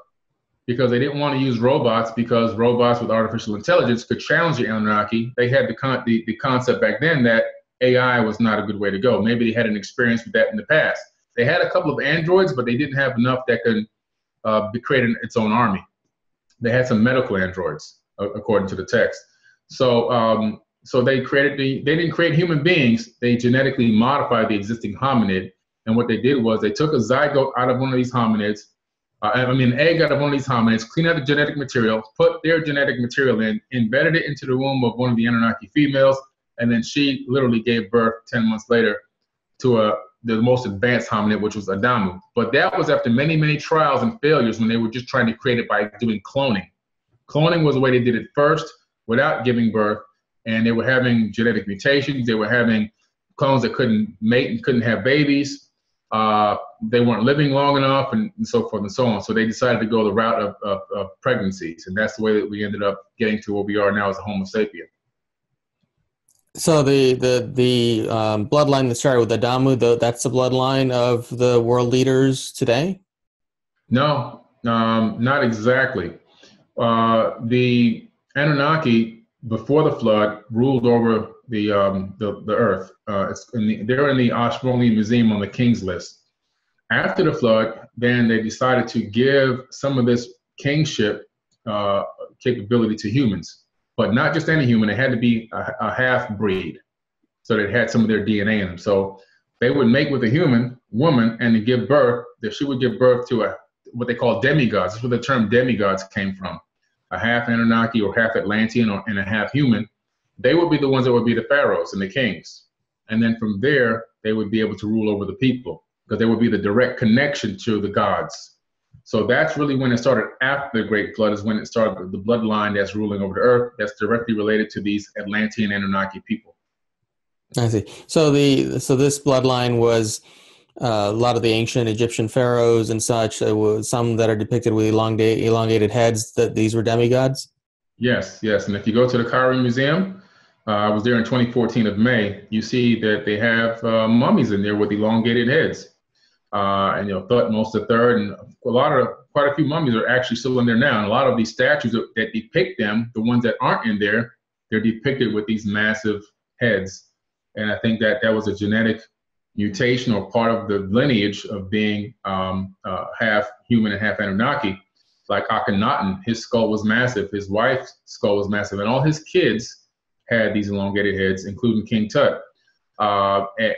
Because they didn't want to use robots, because robots with artificial intelligence could challenge the Anunnaki. They had the concept back then that AI was not a good way to go. Maybe they had an experience with that in the past. They had a couple of androids, but they didn't have enough that could create its own army. They had some medical androids, according to the text. So they didn't create human beings. They genetically modified the existing hominid. And what they did was they took a zygote out of one of these hominids, an egg out of one of these hominids, cleaned out the genetic material, put their genetic material in, embedded it into the womb of one of the Anunnaki females, and then she literally gave birth 10 months later to the most advanced hominid, which was Adamu. But that was after many, many trials and failures when they were just trying to create it by doing cloning. Cloning was the way they did it first without giving birth. and they were having genetic mutations. They were having clones that couldn't mate and couldn't have babies. They weren't living long enough, and so forth and so on. So they decided to go the route of pregnancies, and that's the way that we ended up getting to where we are now as a Homo sapien. So the bloodline that started with Adamu, that's the bloodline of the world leaders today? No, not exactly. The Anunnaki, before the flood, ruled over the earth. They're in the Ashmolean Museum on the King's List. After the flood, then they decided to give some of this kingship capability to humans, but not just any human. It had to be a half-breed, so that it had some of their DNA in them. So they would mate with a human woman and to give birth, that she would give birth to what they call demigods. That's where the term demigods came from. A half Anunnaki or half Atlantean and a half human. They would be the ones that would be the pharaohs and the kings. And then from there, they would be able to rule over the people, because they would be the direct connection to the gods. So that's really when it started. After the Great Flood is when it started, the bloodline that's ruling over the earth, that's directly related to these Atlantean Anunnaki people. I see. So this bloodline was a lot of the ancient Egyptian pharaohs and such. There was some that are depicted with elongated heads, that these were demigods? Yes. And if you go to the Cairo Museum, I was there in 2014 of May, you see that they have mummies in there with elongated heads. And Thutmose III, and quite a few mummies are actually still in there now. And a lot of these statues that depict them, the ones that aren't in there, they're depicted with these massive heads. And I think that was a genetic mutation or part of the lineage of being half human and half Anunnaki. Like Akhenaten, his skull was massive, his wife's skull was massive, and all his kids had these elongated heads, including King Tut,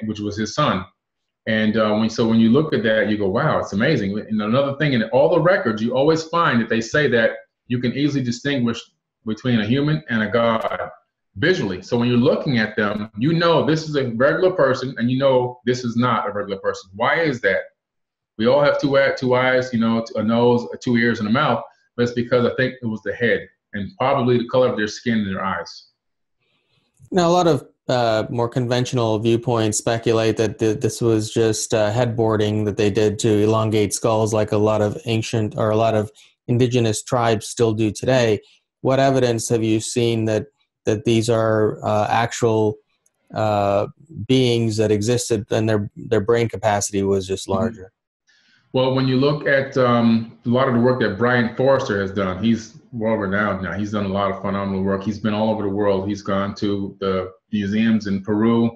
which was his son. And when you look at that, you go, wow, it's amazing. And another thing, in all the records, you always find that they say that you can easily distinguish between a human and a god visually. So when you're looking at them, you know this is a regular person, and you know this is not a regular person. Why is that? We all have two eyes, a nose, 2 ears, and a mouth, but it's because I think it was the head and probably the color of their skin and their eyes. Now, a lot of more conventional viewpoints speculate that this was just headboarding that they did to elongate skulls, like a lot of ancient or a lot of indigenous tribes still do today. What evidence have you seen that these are actual beings that existed and their brain capacity was just larger? Well, when you look at a lot of the work that Brian Forrester has done, he's world renowned now. He's done a lot of phenomenal work. He's been all over the world. He's gone to the museums in Peru.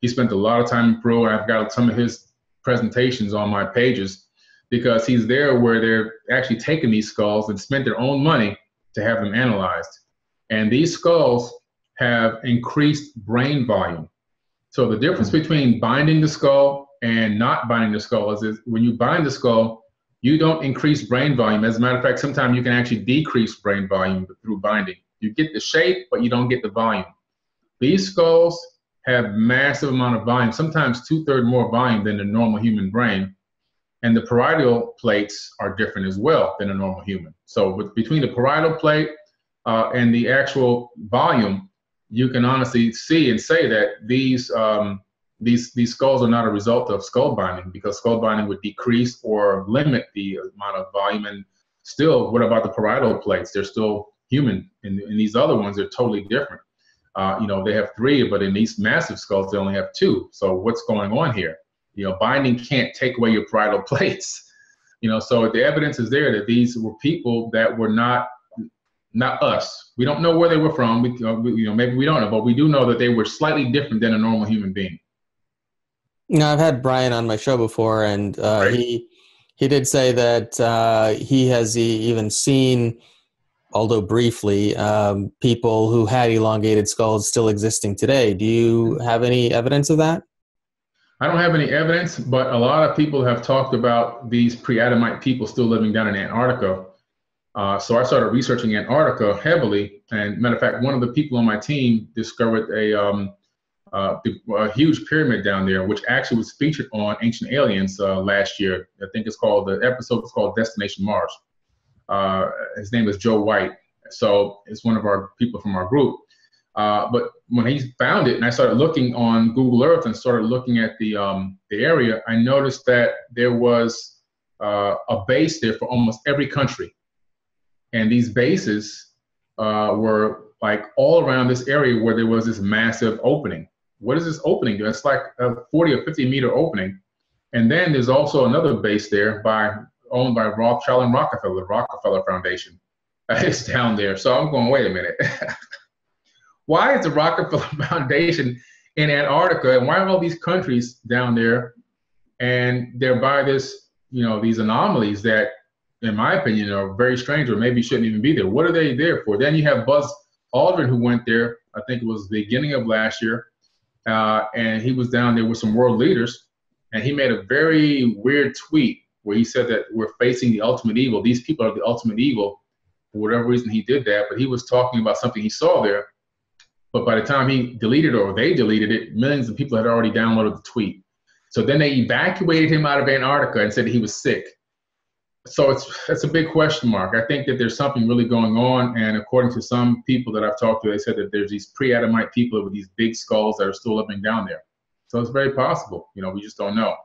He spent a lot of time in Peru. I've got some of his presentations on my pages, because he's there where they're actually taking these skulls and spent their own money to have them analyzed. And these skulls have increased brain volume. So the difference between binding the skull and not binding the skull is when you bind the skull, you don't increase brain volume. As a matter of fact, sometimes you can actually decrease brain volume through binding. You get the shape, but you don't get the volume. These skulls have massive amount of volume, sometimes 2/3 more volume than the normal human brain. And the parietal plates are different as well than a normal human. So between the parietal plate and the actual volume, you can honestly see and say that these skulls are not a result of skull binding, because skull binding would decrease or limit the amount of volume. And still, what about the parietal plates? They're still human. And these other ones are totally different. They have 3, but in these massive skulls, they only have 2. So what's going on here? Binding can't take away your parietal plates. So the evidence is there that these were people that were not us. We don't know where they were from. Maybe we don't know, but we do know that they were slightly different than a normal human being. I've had Brian on my show before, and he did say that he has even seen, although briefly, people who had elongated skulls still existing today. Do you have any evidence of that? I don't have any evidence, but a lot of people have talked about these pre-Adamite people still living down in Antarctica. So I started researching Antarctica heavily. And matter of fact, one of the people on my team discovered a huge pyramid down there, which actually was featured on Ancient Aliens last year. I think the episode is called Destination Mars. His name is Joe White. So it's one of our people from our group. But when he found it, and I started looking on Google Earth and started looking at the area, I noticed that there was a base there for almost every country, and these bases were like all around this area where there was this massive opening. What is this opening do? It's like a 40 or 50 meter opening, and then there's also another base there owned by Rothschild and Rockefeller, the Rockefeller Foundation. It's down there. So I'm going, wait a minute. Why is the Rockefeller Foundation in Antarctica, and why are all these countries down there? And they're by this, these anomalies that, in my opinion, are very strange, or maybe shouldn't even be there. What are they there for? Then you have Buzz Aldrin, who went there, I think it was the beginning of last year, and he was down there with some world leaders, and he made a very weird tweet where he said that we're facing the ultimate evil. These people are the ultimate evil. For whatever reason he did that, but he was talking about something he saw there. But by the time he deleted it, or they deleted it, millions of people had already downloaded the tweet. So then they evacuated him out of Antarctica and said he was sick. So it's a big question mark. I think that there's something really going on. And according to some people that I've talked to, they said that there's these pre-Adamite people with these big skulls that are still living down there. So it's very possible. We just don't know.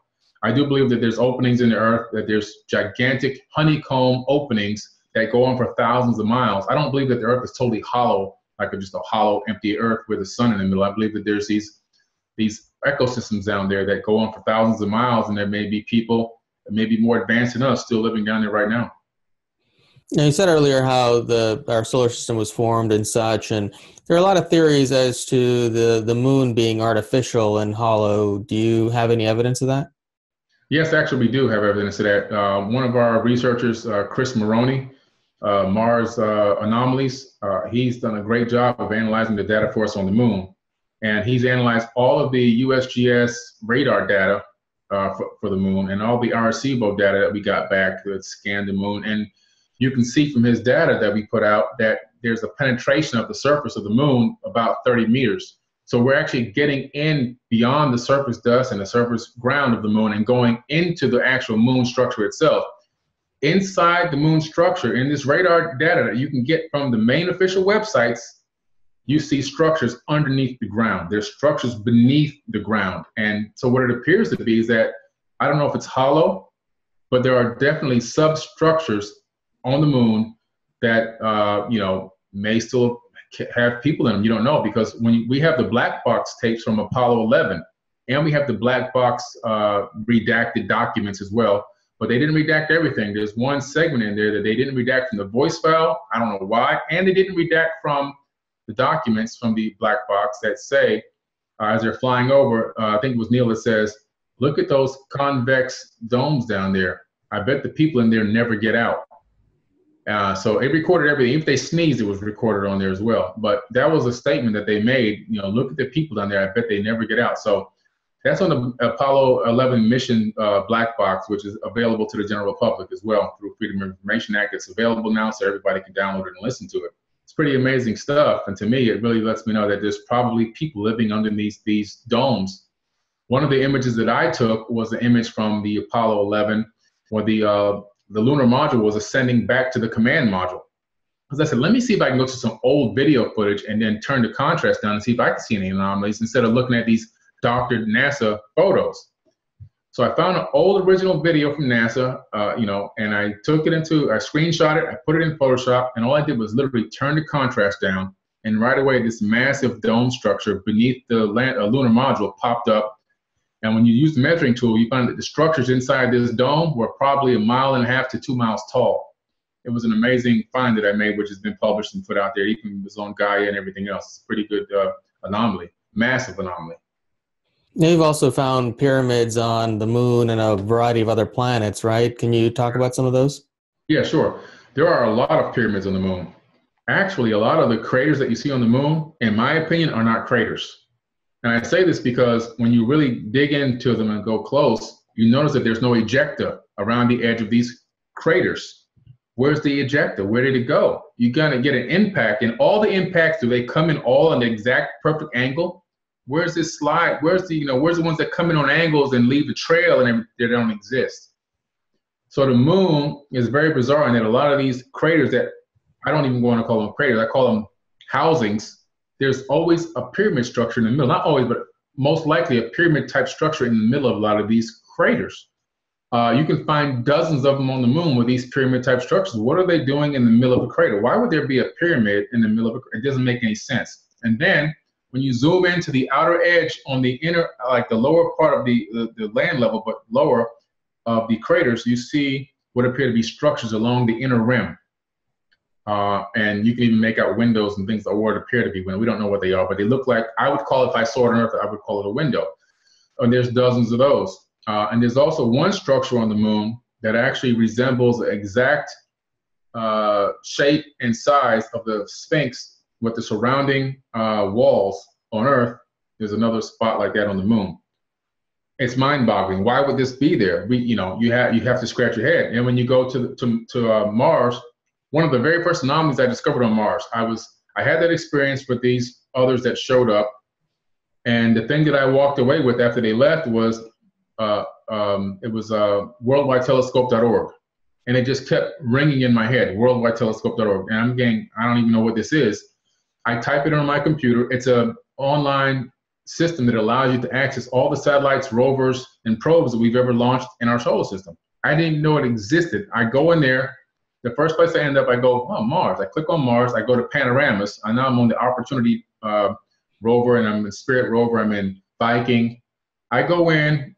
I do believe that there's openings in the earth, that there's gigantic honeycomb openings that go on for thousands of miles. I don't believe that the earth is totally hollow, like just a hollow, empty earth with the sun in the middle. I believe that there's these ecosystems down there that go on for thousands of miles, and there may be people that may be more advanced than us still living down there right now. Now, you said earlier how our solar system was formed and such, and there are a lot of theories as to the moon being artificial and hollow. Do you have any evidence of that? Yes, actually, we do have evidence of that. One of our researchers, Chris Maroney, Mars Anomalies, he's done a great job of analyzing the data for us on the moon. And he's analyzed all of the USGS radar data for the moon, and all the Arecibo data that we got back that scanned the moon. And you can see from his data that we put out that there's a penetration of the surface of the moon about 30 meters. So we're actually getting in beyond the surface dust and the surface ground of the moon and going into the actual moon structure itself. Inside the moon structure, in this radar data that you can get from the main official websites, you see structures underneath the ground. There's structures beneath the ground. And so what it appears to be is that, I don't know if it's hollow, but there are definitely substructures on the moon that, may still have people in them. You don't know, because when we have the black box tapes from Apollo 11, and we have the black box redacted documents as well, but they didn't redact everything. There's one segment in there that they didn't redact from the voice file. I don't know why. And they didn't redact from the documents from the black box that say, as they're flying over, I think it was Neil that says, look at those convex domes down there. I bet the people in there never get out. So it recorded everything. If they sneezed, it was recorded on there as well. But that was a statement that they made, look at the people down there. I bet they never get out. So that's on the Apollo 11 mission black box, which is available to the general public as well through Freedom of Information Act. It's available now, so everybody can download it and listen to it. It's pretty amazing stuff. And to me, it really lets me know that there's probably people living underneath these domes. One of the images that I took was an image from the Apollo 11 where the lunar module was ascending back to the command module. Because I said, let me see if I can go to some old video footage and then turn the contrast down and see if I can see any anomalies instead of looking at these doctored NASA photos. So I found an old original video from NASA, and I took it I screenshot it, I put it in Photoshop, and all I did was literally turn the contrast down, and right away this massive dome structure beneath the lunar module popped up. And when you use the measuring tool, you find that the structures inside this dome were probably 1.5 miles to 2 miles tall. It was an amazing find that I made, which has been published and put out there, even was on Gaia and everything else. It's a pretty good anomaly, massive anomaly. Now, you've also found pyramids on the moon and a variety of other planets, right? Can you talk about some of those? Yeah, sure. There are a lot of pyramids on the moon. Actually, a lot of the craters that you see on the moon, in my opinion, are not craters. And I say this because when you really dig into them and go close, you notice that there's no ejecta around the edge of these craters. Where's the ejecta? Where did it go? You're going to get an impact, and all the impacts, do they come in all on the exact perfect angle? Where's this slide? Where's the ones that come in on angles and leave the trail and they don't exist? So the moon is very bizarre in that a lot of these craters that I don't even want to call them craters, I call them housings, there's always a pyramid structure in the middle. Not always, but most likely a pyramid type structure in the middle of a lot of these craters. You can find dozens of them on the moon with these pyramid type structures. What are they doing in the middle of a crater? Why would there be a pyramid in the middle of a crater? It doesn't make any sense. And then when you zoom into the outer edge on the inner, like the lower part of the land level, but lower of the craters, you see what appear to be structures along the inner rim. And you can even make out windows and things that would appear to be windows. We don't know what they are, but they look like, I would call it, if I saw it on Earth, I would call it a window. And there's dozens of those. And there's also one structure on the moon that actually resembles the exact shape and size of the Sphinx with the surrounding walls on Earth. There's another spot like that on the moon. It's mind-boggling. Why would this be there? You have to scratch your head. And when you go to Mars, one of the very first anomalies I discovered on Mars, I had that experience with these others that showed up, and the thing that I walked away with after they left was it was worldwidetelescope.org, and it just kept ringing in my head, worldwidetelescope.org, and I'm getting, I don't even know what this is. I type it on my computer. It's an online system that allows you to access all the satellites, rovers, and probes that we've ever launched in our solar system. I didn't even know it existed. I go in there. The first place I end up, I go, oh, Mars. I click on Mars. I go to Panoramas. And now I'm on the Opportunity rover, and I'm in Spirit rover. I'm in Viking. I go in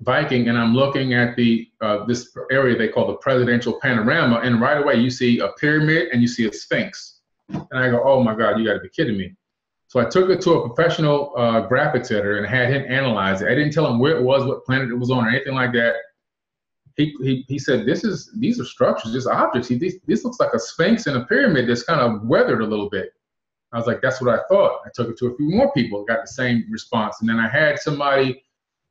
Viking, and I'm looking at the this area they call the Presidential Panorama. And right away, you see a pyramid and you see a Sphinx. And I go, oh, my God, you got to be kidding me. So I took it to a professional graphics editor and had him analyze it. I didn't tell him where it was, what planet it was on, or anything like that. He said, these are structures, just objects. This looks like a Sphinx and a pyramid that's kind of weathered a little bit. I was like, that's what I thought. I took it to a few more people, got the same response. And then I had somebody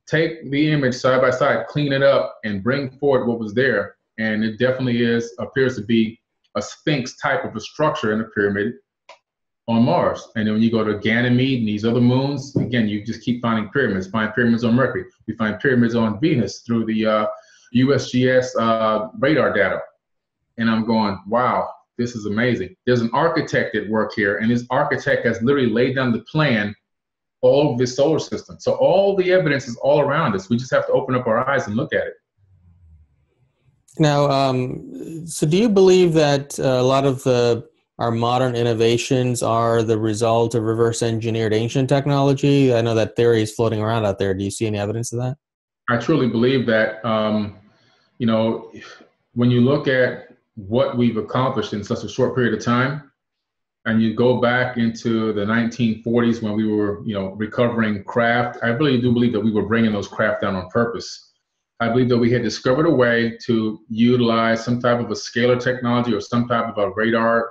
take the image side by side, clean it up, and bring forward what was there. And it definitely appears to be a Sphinx type of a structure in a pyramid on Mars. And then when you go to Ganymede and these other moons, again, you just keep finding pyramids. Find pyramids on Mercury. We find pyramids on Venus through the USGS radar data. And I'm going, wow, this is amazing. There's an architect at work here, and this architect has literally laid down the plan all over this solar system. So all the evidence is all around us. We just have to open up our eyes and look at it. Now, so do you believe that a lot of our modern innovations are the result of reverse engineered ancient technology? I know that theory is floating around out there. Do you see any evidence of that? I truly believe that, when you look at what we've accomplished in such a short period of time, and you go back into the 1940s when we were, recovering craft, I really do believe that we were bringing those craft down on purpose. I believe that we had discovered a way to utilize some type of a scalar technology or some type of a radar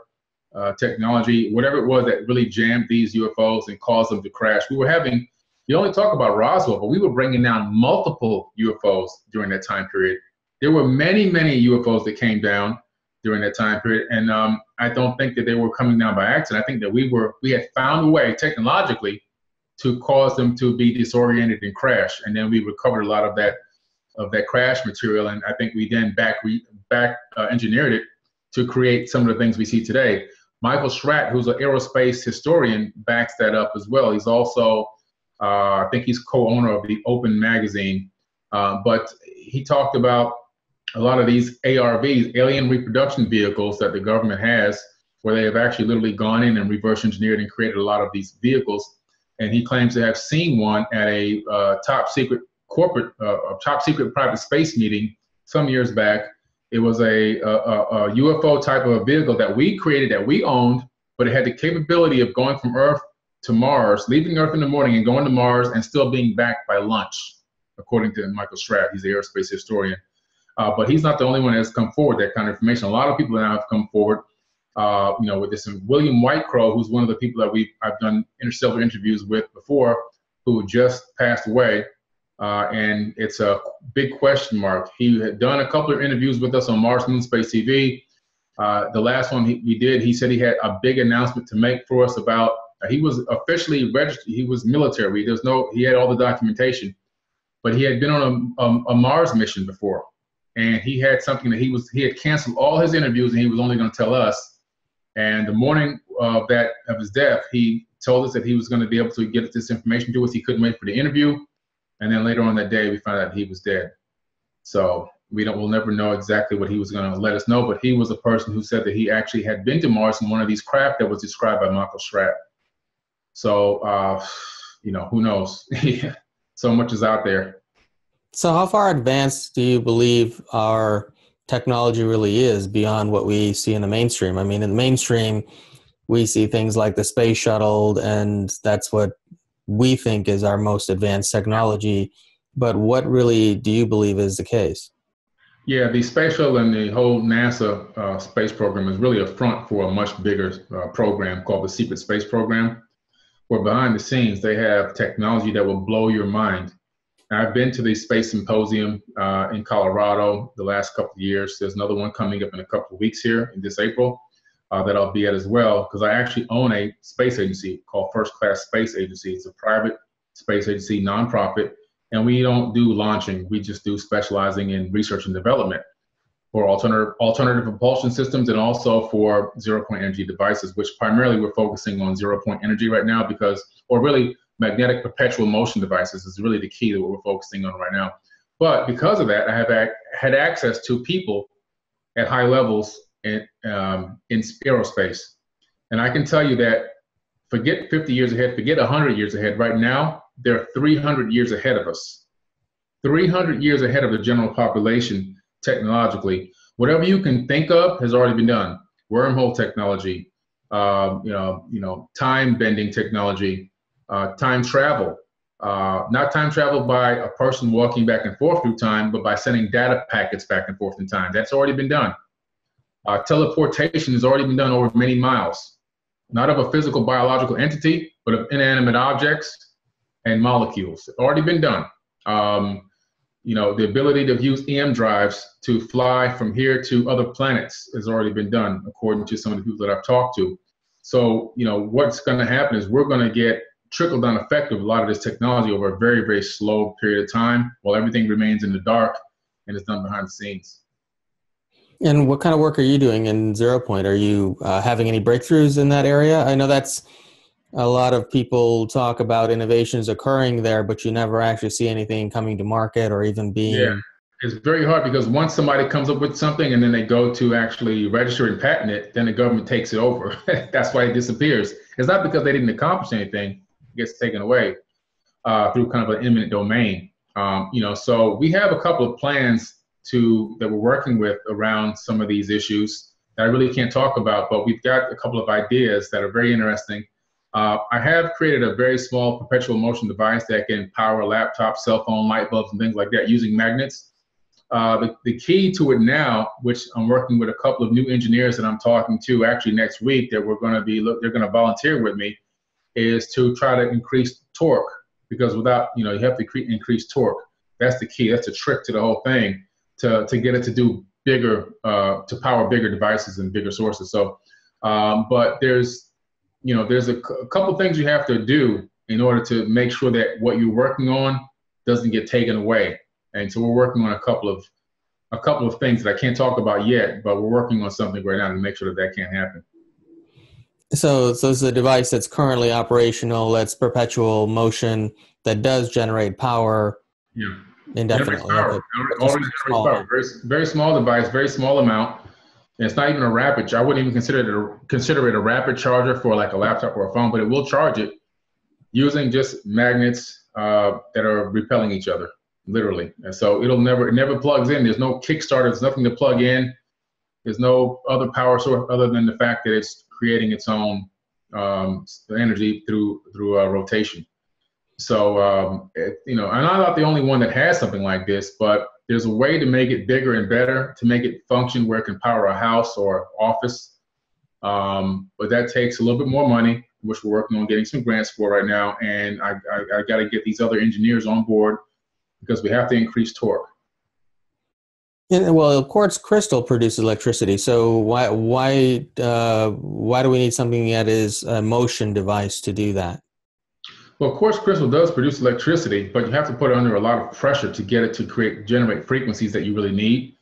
technology, whatever it was that really jammed these UFOs and caused them to crash. You only talk about Roswell, but we were bringing down multiple UFOs during that time period. There were many, many UFOs that came down during that time period. And I don't think that they were coming down by accident. I think that we had found a way technologically to cause them to be disoriented and crash. And then we recovered a lot of that crash material. And I think we then back engineered it to create some of the things we see today. Michael Schratt, who's an aerospace historian, backs that up as well. He's also, I think he's co-owner of the Open magazine. But he talked about a lot of these ARVs, alien reproduction vehicles that the government has, where they have actually literally gone in and reverse engineered and created a lot of these vehicles. And he claims to have seen one at a top secret private space meeting some years back. It was a UFO type of a vehicle that we created, that we owned, but it had the capability of going from Earth to Mars, leaving Earth in the morning and going to Mars and still being back by lunch, according to Michael Schratt. He's an aerospace historian. But he's not the only one that's come forward that kind of information. A lot of people now have come forward, with this. And William Whitecrow, who's one of the people that I've done interstellar interviews with before, who just passed away. And it's a big question mark. He had done a couple of interviews with us on Mars Moon Space TV. The last one we did, he said he had a big announcement to make for us about, he was officially registered. He was military. He had all the documentation, but he had been on a Mars mission before. And he had something that he had canceled all his interviews, and he was only going to tell us. And the morning of his death, he told us that he was going to be able to get this information to us. He couldn't wait for the interview. And then later on that day, we found out he was dead. So we'll never know exactly what he was going to let us know, but he was a person who said that he actually had been to Mars in one of these craft that was described by Michael Schratt. So, who knows? So much is out there. So how far advanced do you believe our technology really is beyond what we see in the mainstream? I mean, in the mainstream, we see things like the space shuttle, and that's what we think is our most advanced technology. But what really do you believe is the case? Yeah, the space shuttle and the whole NASA space program is really a front for a much bigger program called the Secret Space Program, where behind the scenes they have technology that will blow your mind. I've been to the Space Symposium in Colorado the last couple of years. There's another one coming up in a couple of weeks here in this April that I'll be at as well, because I actually own a space agency called First Class Space Agency. It's a private space agency, nonprofit, and we don't do launching. We just do specializing in research and development for alternative propulsion systems and also for zero-point energy devices, which primarily we're focusing on zero-point energy right now or really magnetic perpetual motion devices is really the key to what we're focusing on right now. But because of that, I have had access to people at high levels in aerospace. And I can tell you that forget 50 years ahead, forget 100 years ahead. Right now, they're 300 years ahead of us. 300 years ahead of the general population technologically. Whatever you can think of has already been done. Wormhole technology, time bending technology, time travel. Not time travel by a person walking back and forth through time, but by sending data packets back and forth in time. That's already been done. Teleportation has already been done over many miles, not of a physical biological entity, but of inanimate objects and molecules. Already been done. The ability to use EM drives to fly from here to other planets has already been done, according to some of the people that I've talked to. So, what's going to happen is we're going to get trickle-down effect of a lot of this technology over a very, very slow period of time while everything remains in the dark and is done behind the scenes. And what kind of work are you doing in Zero Point? Are you having any breakthroughs in that area? I know that's a lot of people talk about innovations occurring there, but you never actually see anything coming to market or even being... Yeah, it's very hard because once somebody comes up with something and then they go to actually register and patent it, then the government takes it over. That's why it disappears. It's not because they didn't accomplish anything. It gets taken away through kind of an eminent domain. So we have a couple of plans that we're working with around some of these issues that I really can't talk about, but we've got a couple of ideas that are very interesting. I have created a very small perpetual motion device that can power a laptop, cell phone, light bulbs, and things like that using magnets. The key to it now, which I'm working with a couple of new engineers that I'm talking to actually next week that they're going to volunteer with me, is to try to increase torque, because without, you have to increase torque. That's the key. That's the trick to the whole thing, to get it to do bigger, to power bigger devices and bigger sources. So, but there's a couple things you have to do in order to make sure that what you're working on doesn't get taken away. And so we're working on a couple of things that I can't talk about yet, but we're working on something right now to make sure that can't happen. So it's a device that's currently operational, that's perpetual motion, that does generate power indefinitely. Already generates power. Very, very small device, very small amount. And it's not even a rapid. I wouldn't even consider it a rapid charger for like a laptop or a phone, but it will charge it using just magnets that are repelling each other, literally. And so it never plugs in. There's no Kickstarter. There's nothing to plug in. There's no other power source other than the fact that it's creating its own energy through rotation. So, I'm not the only one that has something like this, but there's a way to make it bigger and better, to make it function where it can power a house or office. But that takes a little bit more money, which we're working on getting some grants for right now. And I got to get these other engineers on board because we have to increase torque. And, well, quartz crystal produces electricity. So why do we need something that is a motion device to do that? Well, quartz crystal does produce electricity, but you have to put it under a lot of pressure to get it to generate frequencies that you really need.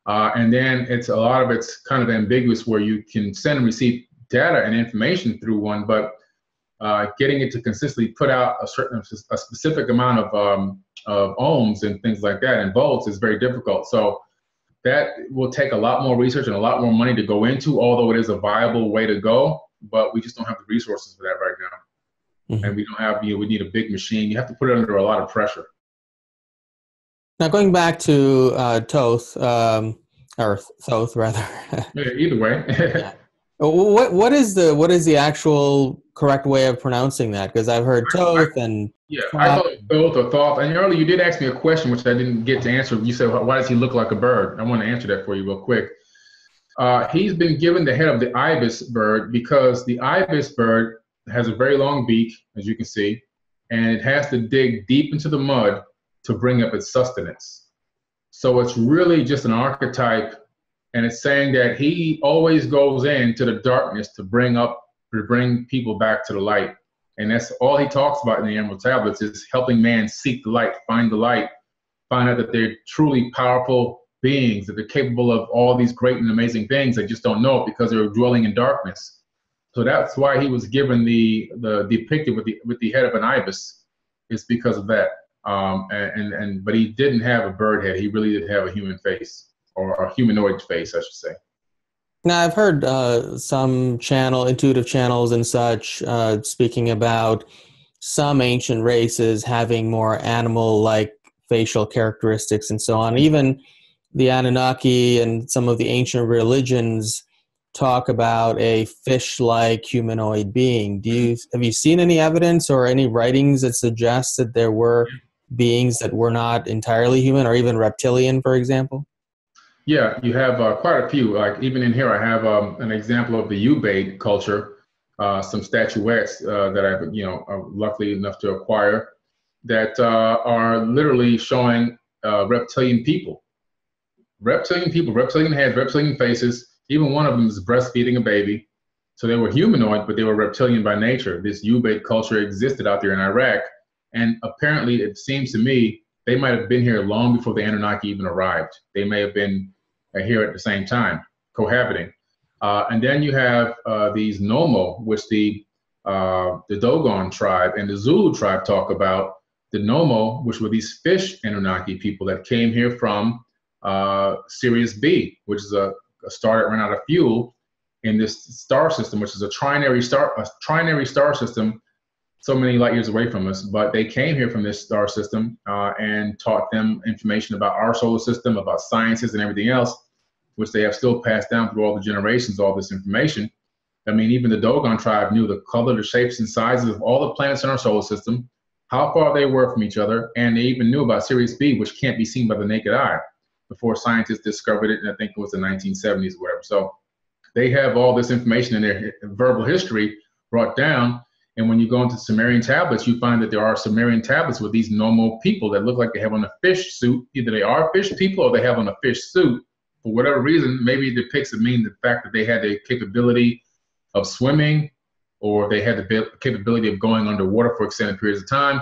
And then a lot of it's kind of ambiguous where you can send and receive data and information through one, but getting it to consistently put out a specific amount of ohms and things like that and volts is very difficult. So that will take a lot more research and a lot more money to go into, although it is a viable way to go, but we just don't have the resources for that right now. Mm-hmm. And we don't have, we need a big machine. You have to put it under a lot of pressure. Now, going back to Thoth, or Thoth rather. Yeah, either way. Yeah. What is the actual correct way of pronouncing that? Because I've heard Thoth and I call it Thoth or Thoth. And earlier you did ask me a question which I didn't get to answer. You said, why does he look like a bird? I want to answer that for you real quick. He's been given the head of the ibis bird because the ibis bird has a very long beak, as you can see, and it has to dig deep into the mud to bring up its sustenance. So it's really just an archetype, and it's saying that he always goes into the darkness to bring people back to the light. And that's all he talks about in the Emerald Tablets, is helping man seek the light, find out that they're truly powerful beings, that they're capable of all these great and amazing things. They just don't know it because they're dwelling in darkness. So that's why he was given the depicted with the head of an ibis. It's because of that. But he didn't have a bird head. He really did have a human face, or a humanoid face, I should say. Now, I've heard some intuitive channels and such, speaking about some ancient races having more animal-like facial characteristics and so on. Even the Anunnaki and some of the ancient religions talk about a fish-like humanoid being. Have you seen any evidence or any writings that suggest that there were beings that were not entirely human, or even reptilian, for example? Yeah, you have quite a few. Like even in here, I have an example of the Ubaid culture, some statuettes that I've luckily enough to acquire that are literally showing reptilian people, reptilian heads, reptilian faces. Even one of them is breastfeeding a baby. So they were humanoid, but they were reptilian by nature. This Ubaid culture existed out there in Iraq. And apparently, it seems to me, they might have been here long before the Anunnaki even arrived. They may have been here at the same time, cohabiting. And then you have these Nomo, which the Dogon tribe and the Zulu tribe talk about. The Nomo, which were these fish Anunnaki people that came here from Sirius B, which is a star that ran out of fuel in this star system, which is a trinary star system, so many light years away from us. But they came here from this star system and taught them information about our solar system, about sciences and everything else, which they have still passed down through all the generations, all this information. I mean, even the Dogon tribe knew the color, the shapes and sizes of all the planets in our solar system, how far they were from each other, and they even knew about Sirius B, which can't be seen by the naked eye, before scientists discovered it, and I think it was the 1970s or whatever. So they have all this information in their verbal history brought down. And when you go into Sumerian tablets, you find that there are Sumerian tablets with these normal people that look like they have on a fish suit. Either they are fish people or they have on a fish suit. For whatever reason, maybe it depicts the fact that they had the capability of swimming, or they had the capability of going underwater for extended periods of time.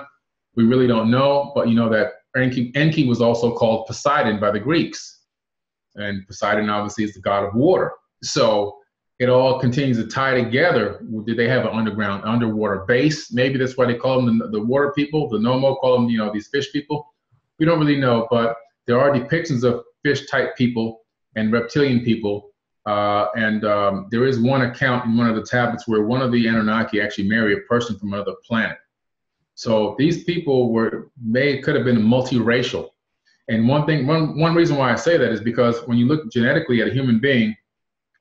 We really don't know, but you know that Enki was also called Poseidon by the Greeks. And Poseidon obviously is the god of water. So it all continues to tie together. Did they have an underwater base? Maybe that's why they call them the water people. The Nomo call them, these fish people. We don't really know, but there are depictions of fish-type people and reptilian people. There is one account in one of the tablets where one of the Anunnaki actually married a person from another planet. So these people could have been multiracial. And one reason why I say that is because when you look genetically at a human being,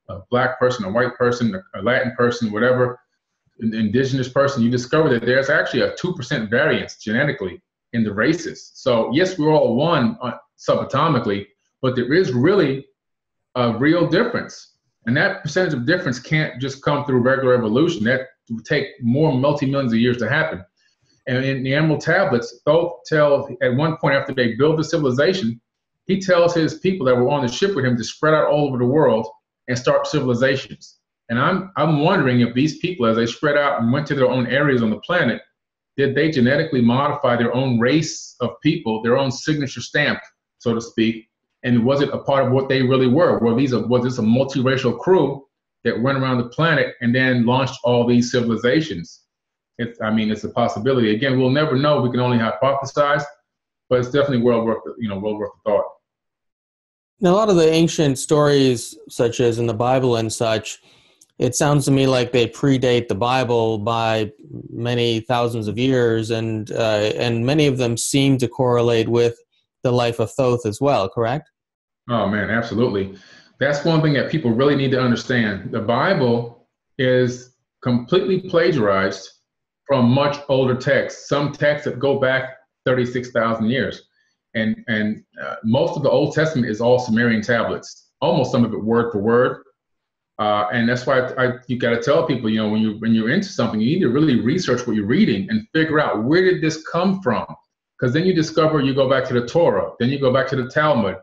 a black person, a white person, a Latin person, whatever, an indigenous person, you discover that there's actually a 2% variance genetically in the races. So yes, we're all one subatomically, but there is really a real difference. And that percentage of difference can't just come through regular evolution. That would take more multi-millions of years to happen. And in the Emerald Tablets, Thoth tells, at one point after they build the civilization, he tells his people that were on the ship with him to spread out all over the world and start civilizations. And I'm wondering if these people, as they spread out and went to their own areas on the planet, did they genetically modify their own race of people, their own signature stamp, so to speak? And was it a part of what they really were? Was this a multiracial crew that went around the planet and then launched all these civilizations. It's a possibility. Again, we'll never know. We can only hypothesize, but it's definitely well worth of thought. Now, a lot of the ancient stories, such as in the Bible and such, it sounds to me like they predate the Bible by many thousands of years, and many of them seem to correlate with the life of Thoth as well, correct? Oh, man, absolutely. That's one thing that people really need to understand. The Bible is completely plagiarized from much older texts, some texts that go back 36,000 years. And most of the Old Testament is all Sumerian tablets, almost some of it word for word. And that's why you got to tell people, when you're into something, you need to really research what you're reading and figure out, where did this come from? Because then you discover, you go back to the Torah, then you go back to the Talmud,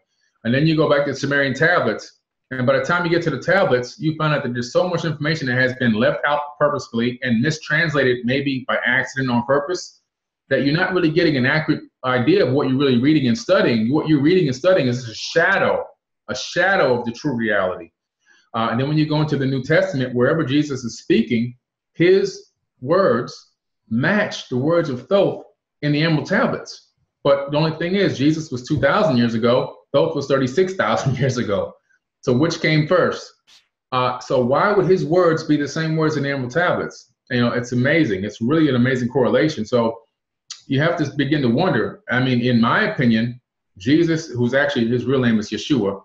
and then you go back to the Sumerian tablets. And by the time you get to the tablets, you find out that there's so much information that has been left out purposefully and mistranslated, maybe by accident on purpose, that you're not really getting an accurate idea of what you're really reading and studying. What you're reading and studying is a shadow of the true reality. And then when you go into the New Testament, wherever Jesus is speaking, his words match the words of Thoth in the Emerald Tablets. But the only thing is, Jesus was 2,000 years ago, Thoth was 36,000 years ago. So which came first? So why would his words be the same words in the Emerald Tablets? It's amazing. It's really an amazing correlation. So you have to begin to wonder. In my opinion, Jesus, who's actually, his real name is Yeshua,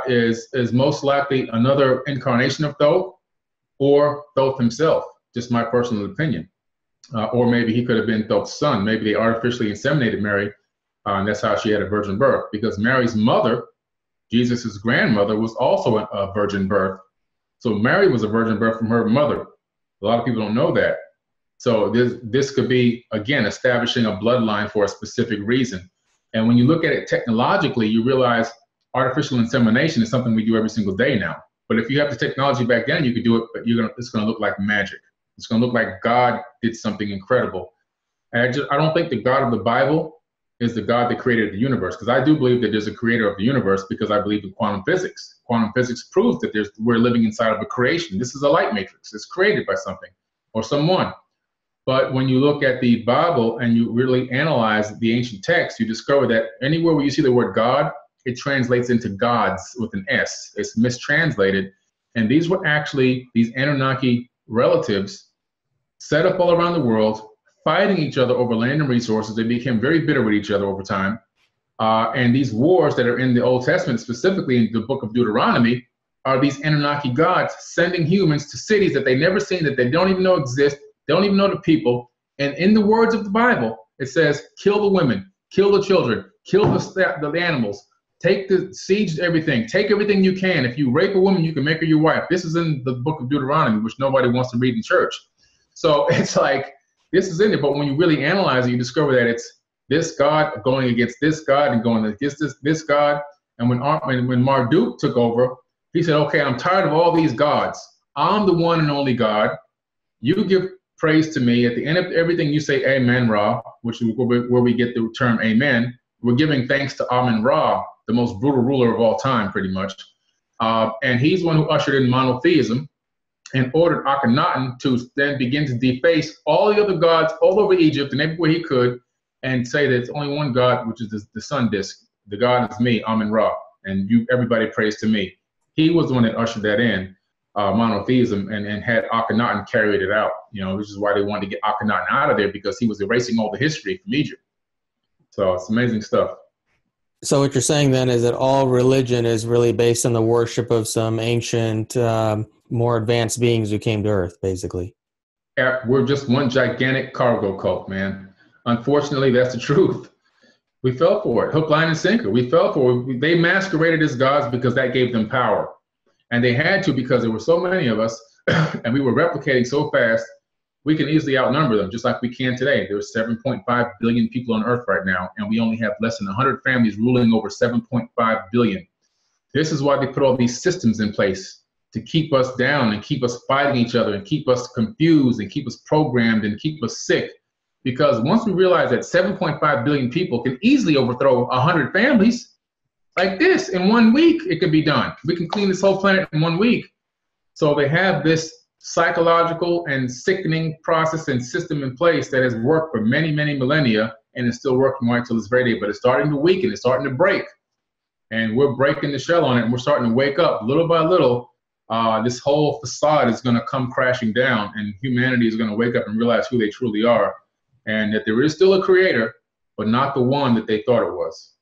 is most likely another incarnation of Thoth, or Thoth himself, just my personal opinion. Or maybe he could have been Thoth's son. Maybe they artificially inseminated Mary, and that's how she had a virgin birth. Because Mary's mother, Jesus' grandmother, was also a virgin birth. So Mary was a virgin birth from her mother. A lot of people don't know that. So this could be, again, establishing a bloodline for a specific reason. And when you look at it technologically, you realize artificial insemination is something we do every single day now. But if you have the technology back then, you could do it, but it's going to look like magic. It's going to look like God did something incredible. And I don't think the God of the Bible is the God that created the universe, because I do believe that there's a creator of the universe, because I believe in quantum physics. Quantum physics proves that we're living inside of a creation. This is a light matrix. It's created by something or someone. But when you look at the Bible and you really analyze the ancient text, you discover that anywhere where you see the word God, it translates into gods with an S. It's mistranslated. And these were actually these Anunnaki relatives set up all around the world, fighting each other over land and resources. They became very bitter with each other over time. And these wars that are in the Old Testament, specifically in the book of Deuteronomy, are these Anunnaki gods sending humans to cities that they've never seen, that they don't even know exist. They don't even know the people. And in the words of the Bible, it says, kill the women, kill the children, kill the animals, siege everything, take everything you can. If you rape a woman, you can make her your wife. This is in the book of Deuteronomy, which nobody wants to read in church. So it's like, this is in it. But when you really analyze it, you discover that it's this God going against this God and going against this God. And when Marduk took over, he said, okay, I'm tired of all these gods. I'm the one and only God. You give praise to me. At the end of everything, you say Amen, Ra, which is where we get the term Amen. We're giving thanks to Amen Ra, the most brutal ruler of all time, pretty much. And he's the one who ushered in monotheism and ordered Akhenaten to then begin to deface all the other gods all over Egypt and everywhere he could, and say that it's only one God, which is the sun disk. The God is me, Amen Ra, and everybody prays to me. He was the one that ushered that in, monotheism, and had Akhenaten carried it out, which is why they wanted to get Akhenaten out of there, because he was erasing all the history from Egypt. So it's amazing stuff. So what you're saying then is that all religion is really based on the worship of some ancient, more advanced beings who came to Earth, basically. Yeah, we're just one gigantic cargo cult, man. Unfortunately, that's the truth. We fell for it, hook, line, and sinker. We fell for it. They masqueraded as gods because that gave them power. And they had to, because there were so many of us, and we were replicating so fast, we can easily outnumber them, just like we can today. There's 7.5 billion people on Earth right now, and we only have less than 100 families ruling over 7.5 billion. This is why they put all these systems in place, to keep us down and keep us fighting each other and keep us confused and keep us programmed and keep us sick. Because once we realize that 7.5 billion people can easily overthrow 100 families, like this, in 1 week, it could be done. We can clean this whole planet in 1 week. So they have this psychological and sickening process and system in place that has worked for many, many millennia and is still working right till this very day. But it's starting to weaken. It's starting to break. And we're breaking the shell on it, and we're starting to wake up little by little. This whole facade is going to come crashing down, and humanity is going to wake up and realize who they truly are, and that there is still a creator, but not the one that they thought it was.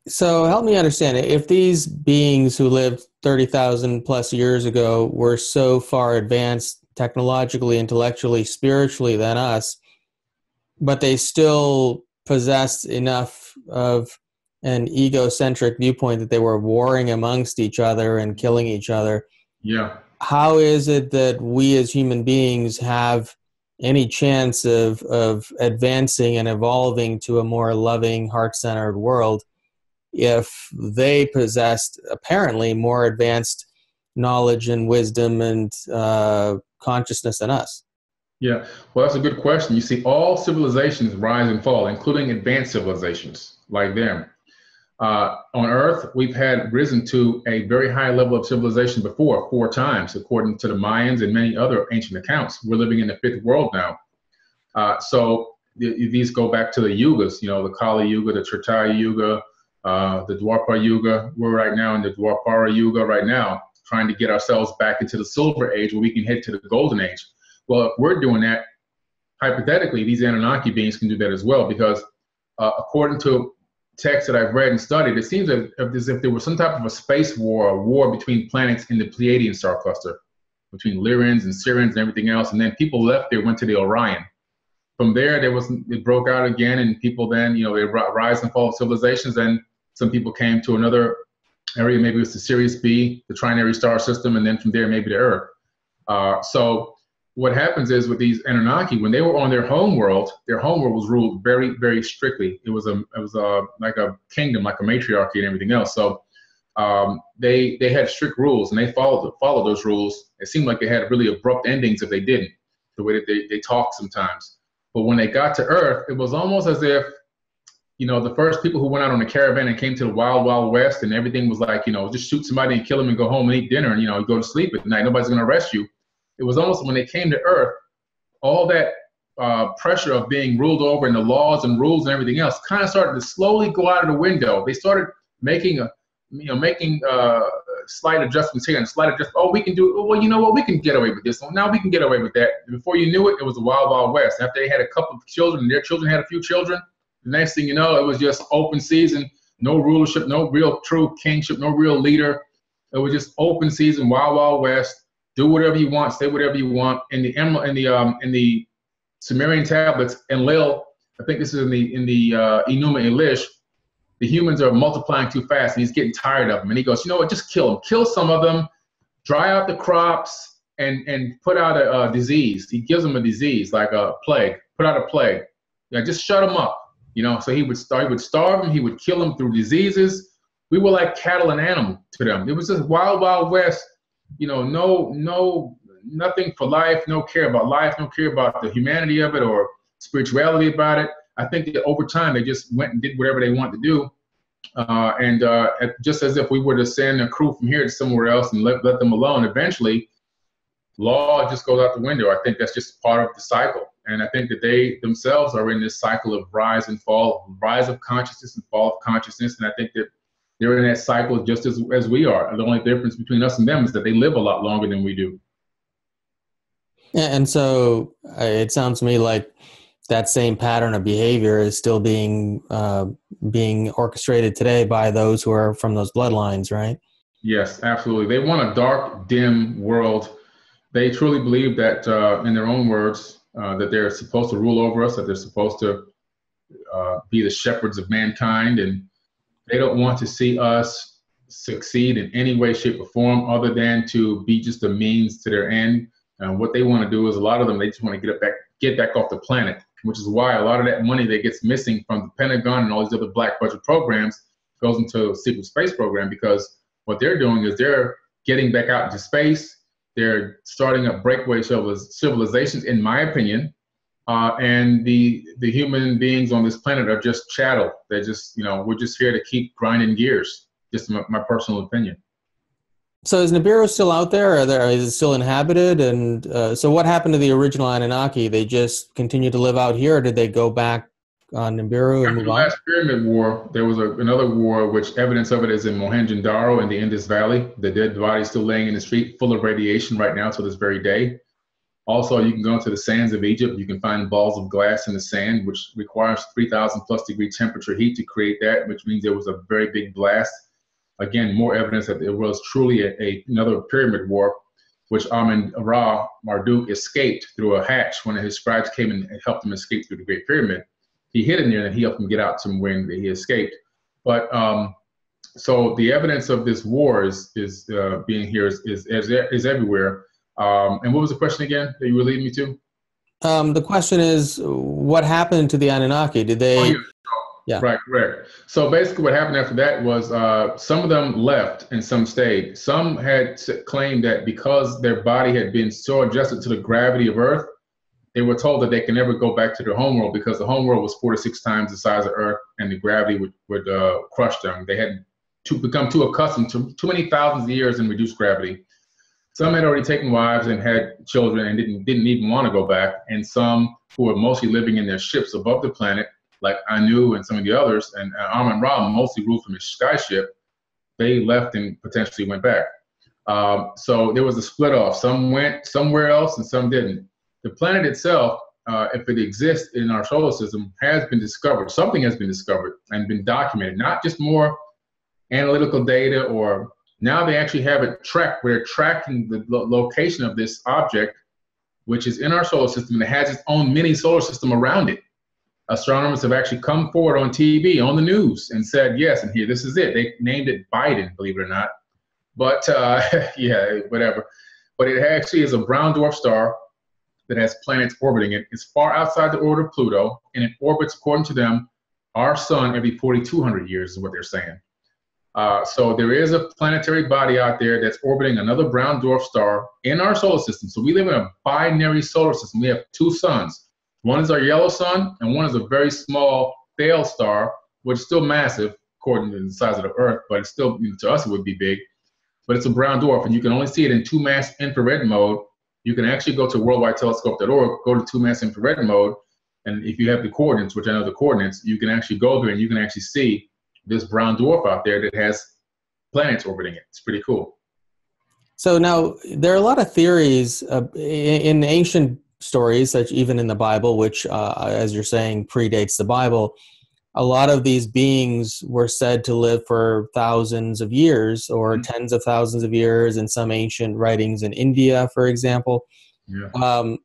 So help me understand it. If these beings who lived 30,000 plus years ago were so far advanced technologically, intellectually, spiritually than us, but they still possessed enough of an egocentric viewpoint that they were warring amongst each other and killing each other. Yeah. How is it that we as human beings have any chance of advancing and evolving to a more loving, heart-centered world if they possessed apparently more advanced knowledge and wisdom and consciousness than us? Yeah, well, that's a good question. You see, all civilizations rise and fall, including advanced civilizations like them. On Earth, we've had risen to a very high level of civilization before, 4 times, according to the Mayans and many other ancient accounts. We're living in the 5th world now. So these go back to the yugas, the Kali Yuga, the Tretaya Yuga, the Dwapara Yuga. We're right now in the Dwapara Yuga right now, trying to get ourselves back into the Silver Age where we can head to the Golden Age. Well, if we're doing that, hypothetically, these Anunnaki beings can do that as well, because according to texts that I've read and studied, it seems as if there was some type of a space war, a war between planets in the Pleiadian star cluster, between Lyrians and Sirians and everything else. And then people left there, went to the Orion. From there, it broke out again, and people then, they rise and fall of civilizations. And some people came to another area, maybe it was the Sirius B, the trinary star system, and then from there, maybe to Earth. So what happens is with these Anunnaki, when they were on their home world was ruled very, very strictly. It was like a kingdom, like a matriarchy and everything else. So they had strict rules, and they followed those rules. It seemed like they had really abrupt endings if they didn't, the way that they talked sometimes. But when they got to Earth, it was almost as if, the first people who went out on a caravan and came to the wild, wild west, and everything was like, just shoot somebody and kill them and go home and eat dinner and, you go to sleep at night. Nobody's going to arrest you. It was almost when they came to Earth, all that pressure of being ruled over and the laws and rules and everything else kind of started to slowly go out of the window. They started making slight adjustments here and slight adjustments. Oh, we can do, well, you know what? We can get away with this. Well, now we can get away with that. And before you knew it, it was the wild, wild west. After they had a couple of children and their children had a few children, the next thing you know, it was just open season, no rulership, no real true kingship, no real leader. It was just open season, wild, wild west. Do whatever you want, say whatever you want. In the Sumerian Tablets, Enlil, I think this is in the Enuma Elish, the humans are multiplying too fast, and he's getting tired of them. And he goes, you know what? Just kill them. Kill some of them, dry out the crops, and put out a disease. He gives them a disease like a plague. Put out a plague. Just shut them up. So he would starve them. He would kill them through diseases. We were like cattle and animal to them. It was just wild, wild west. Nothing for life, no care about life, no care about the humanity of it or spirituality about it. I think that over time they just went and did whatever they wanted to do. And just as if we were to send a crew from here to somewhere else and let them alone, eventually law just goes out the window. I think that's just part of the cycle. And I think that they themselves are in this cycle of rise and fall, rise of consciousness and fall of consciousness. And I think that they're in that cycle just as we are. The only difference between us and them is that they live a lot longer than we do. Yeah, and so it sounds to me like that same pattern of behavior is still being orchestrated today by those who are from those bloodlines, right? Yes, absolutely. They want a dark, dim world. They truly believe that, in their own words, that they're supposed to rule over us, that they're supposed to be the shepherds of mankind, and they don't want to see us succeed in any way, shape, or form other than to be just a means to their end. And what they want to do is a lot of them, they just want to get back off the planet, which is why a lot of that money that gets missing from the Pentagon and all these other black budget programs goes into a secret space program, because what they're doing is they're getting back out into space. They're starting up breakaway civilizations, in my opinion. And the human beings on this planet are just chattel. They're just, we're just here to keep grinding gears, just my personal opinion. So is Nibiru still out there? Is it still inhabited? And so what happened to the original Anunnaki? They just continue to live out here, or did they go back on Nibiru and After move the on? last pyramid war, there was another war, which evidence of it is in Mohenjo-Daro in the Indus Valley. The dead body is still laying in the street, full of radiation right now to this very day. Also, you can go into the sands of Egypt. You can find balls of glass in the sand, which requires 3,000 plus degree temperature heat to create that, which means there was a very big blast. Again, more evidence that it was truly another pyramid war, which Amen-Ra Marduk escaped through a hatch. One of his scribes came and helped him escape through the Great Pyramid. He hid in there and he helped him get out somewhere and he escaped. But so the evidence of this war is being here is everywhere. And what was the question again that you were leading me to? The question is, what happened to the Anunnaki? Did they? Oh, yeah. Yeah. Right, correct. So basically what happened after that was some of them left and some stayed. Some had claimed that because their body had been so adjusted to the gravity of Earth, they were told that they can never go back to their homeworld because the homeworld was 4 to 6 times the size of Earth and the gravity would crush them. They had become too accustomed to too many thousands of years in reduced gravity. Some had already taken wives and had children and didn't even want to go back. And some who were mostly living in their ships above the planet, like Anu and some of the others, and Amun-Ra mostly ruled from his skyship, they left and potentially went back. So there was a split off. Some went somewhere else and some didn't. The planet itself, if it exists in our solar system, has been discovered. Something has been discovered and been documented, not just more analytical data, or now they actually have it tracked. We're tracking the location of this object, which is in our solar system, and it has its own mini solar system around it. Astronomers have actually come forward on TV, on the news, and said, yes, and here, this is it. They named it Biden, believe it or not. But yeah, whatever. But it actually is a brown dwarf star that has planets orbiting it. It's far outside the orbit of Pluto, and it orbits, according to them, our sun every 4,200 years is what they're saying. So there is a planetary body out there that's orbiting another brown dwarf star in our solar system. So we live in a binary solar system. We have 2 suns. One is our yellow sun, and one is a very small pale star, which is still massive according to the size of the Earth, but it's still, to us, it would be big. But it's a brown dwarf, and you can only see it in 2-mass infrared mode. You can actually go to worldwidetelescope.org, go to 2-mass infrared mode, and if you have the coordinates, which I know the coordinates, you can actually go there and you can actually see this brown dwarf out there that has planets orbiting it. It's pretty cool. So now there are a lot of theories in ancient stories, such even in the Bible, which, as you're saying, predates the Bible. A lot of these beings were said to live for thousands of years or tens of thousands of years in some ancient writings in India, for example. Yeah.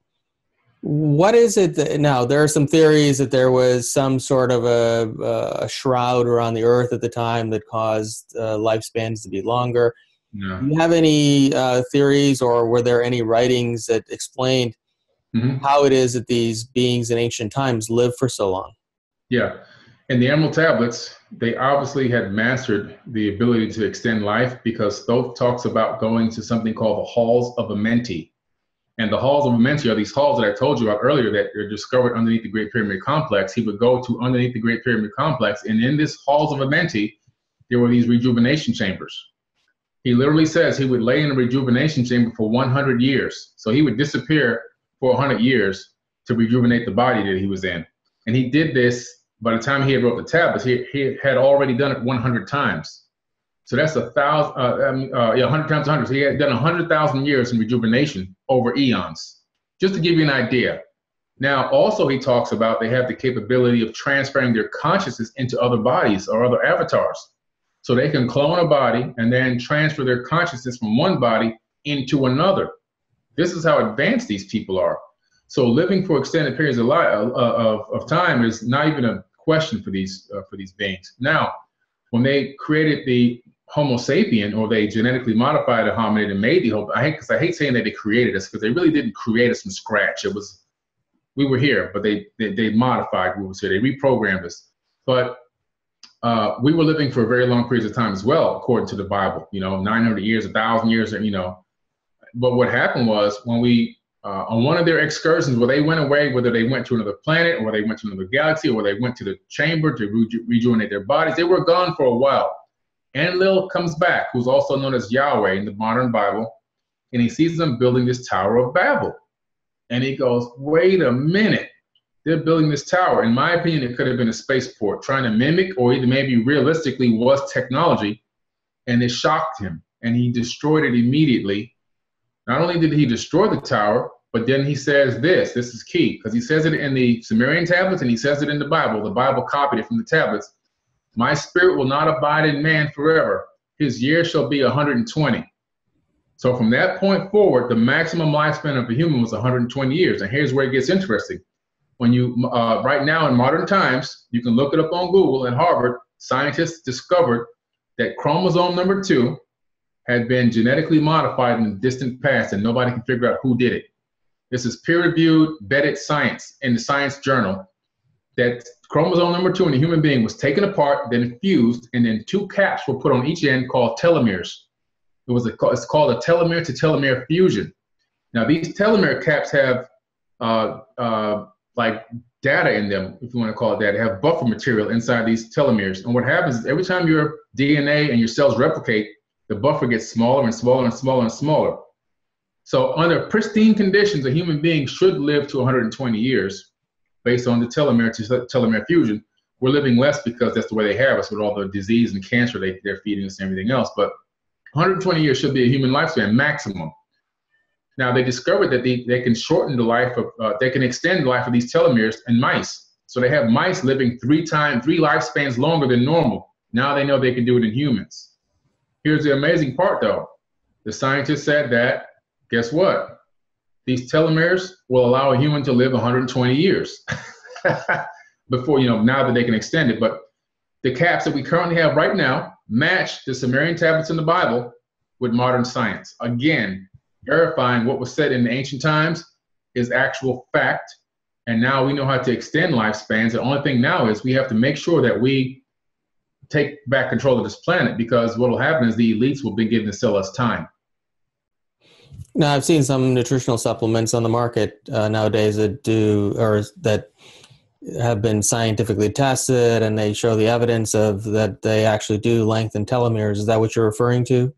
What is it that, now, there are some theories that there was some sort of a shroud around the Earth at the time that caused lifespans to be longer. Yeah. Do you have any theories, or were there any writings that explained how it is that these beings in ancient times lived for so long? Yeah. In the Emerald Tablets, they obviously had mastered the ability to extend life, because Thoth talks about going to something called the Halls of Amenti. And the Halls of Amenti are these halls that I told you about earlier that are discovered underneath the Great Pyramid Complex. He would go to underneath the Great Pyramid Complex, and in this Halls of Amenti, there were these rejuvenation chambers. He literally says he would lay in a rejuvenation chamber for 100 years. So he would disappear for 100 years to rejuvenate the body that he was in. And he did this. By the time he had wrote the tablets, he had already done it 100 times. So that's 100 times 100. So he had done 100,000 years in rejuvenation over eons, just to give you an idea. Now, also he talks about they have the capability of transferring their consciousness into other bodies or other avatars. So they can clone a body and then transfer their consciousness from one body into another. This is how advanced these people are. So living for extended periods of time is not even a question for these beings. Now, when they created the Homo sapien, or they genetically modified a hominid and made the Homo, I hate saying that they created us, because they really didn't create us from scratch. We were here, but they modified what was here. They reprogrammed us. But we were living for very long periods of time as well, according to the Bible. 900 years, 1,000 years, But what happened was, when we on one of their excursions where they went away, whether they went to another planet or they went to another galaxy or they went to the chamber to rejuvenate their bodies, they were gone for a while. Enlil comes back, who's also known as Yahweh in the modern Bible, and he sees them building this Tower of Babel. And he goes, wait a minute, they're building this tower. In my opinion, it could have been a spaceport trying to mimic or even maybe realistically was technology, and it shocked him, and he destroyed it immediately. Not only did he destroy the tower, but then he says this is key, because he says it in the Sumerian Tablets and he says it in the Bible. The Bible copied it from the tablets. My spirit will not abide in man forever. His years shall be 120. So from that point forward, the maximum lifespan of a human was 120 years. And here's where it gets interesting. When you, right now in modern times, you can look it up on Google. At Harvard, scientists discovered that chromosome number 2 had been genetically modified in the distant past, and nobody can figure out who did it. This is peer-reviewed, vetted science in the Science Journal, that chromosome number 2 in a human being was taken apart, then fused, and then 2 caps were put on each end called telomeres. It's called a telomere to telomere fusion. Now, these telomere caps have like data in them, if you want to call it that. They have buffer material inside these telomeres. And what happens is every time your DNA and your cells replicate, the buffer gets smaller and smaller and smaller and smaller. So under pristine conditions, a human being should live to 120 years based on the telomere to telomere fusion. We're living less because that's the way they have us with all the disease and cancer they're feeding us and everything else. But 120 years should be a human lifespan maximum. Now, they discovered that they can shorten the life of, they can extend the life of these telomeres in mice. So they have mice living 3 lifespans longer than normal. Now they know they can do it in humans. Here's the amazing part, though. The scientists said that, guess what? These telomeres will allow a human to live 120 years before, now that they can extend it. But the caps that we currently have right now match the Sumerian tablets in the Bible with modern science. Again, verifying what was said in the ancient times is actual fact. And now we know how to extend lifespans. The only thing now is we have to make sure that we take back control of this planet, because what will happen is the elites will begin to sell us time. Now, I've seen some nutritional supplements on the market nowadays that have been scientifically tested, and they show the evidence of that they actually do lengthen telomeres. Is that what you're referring to?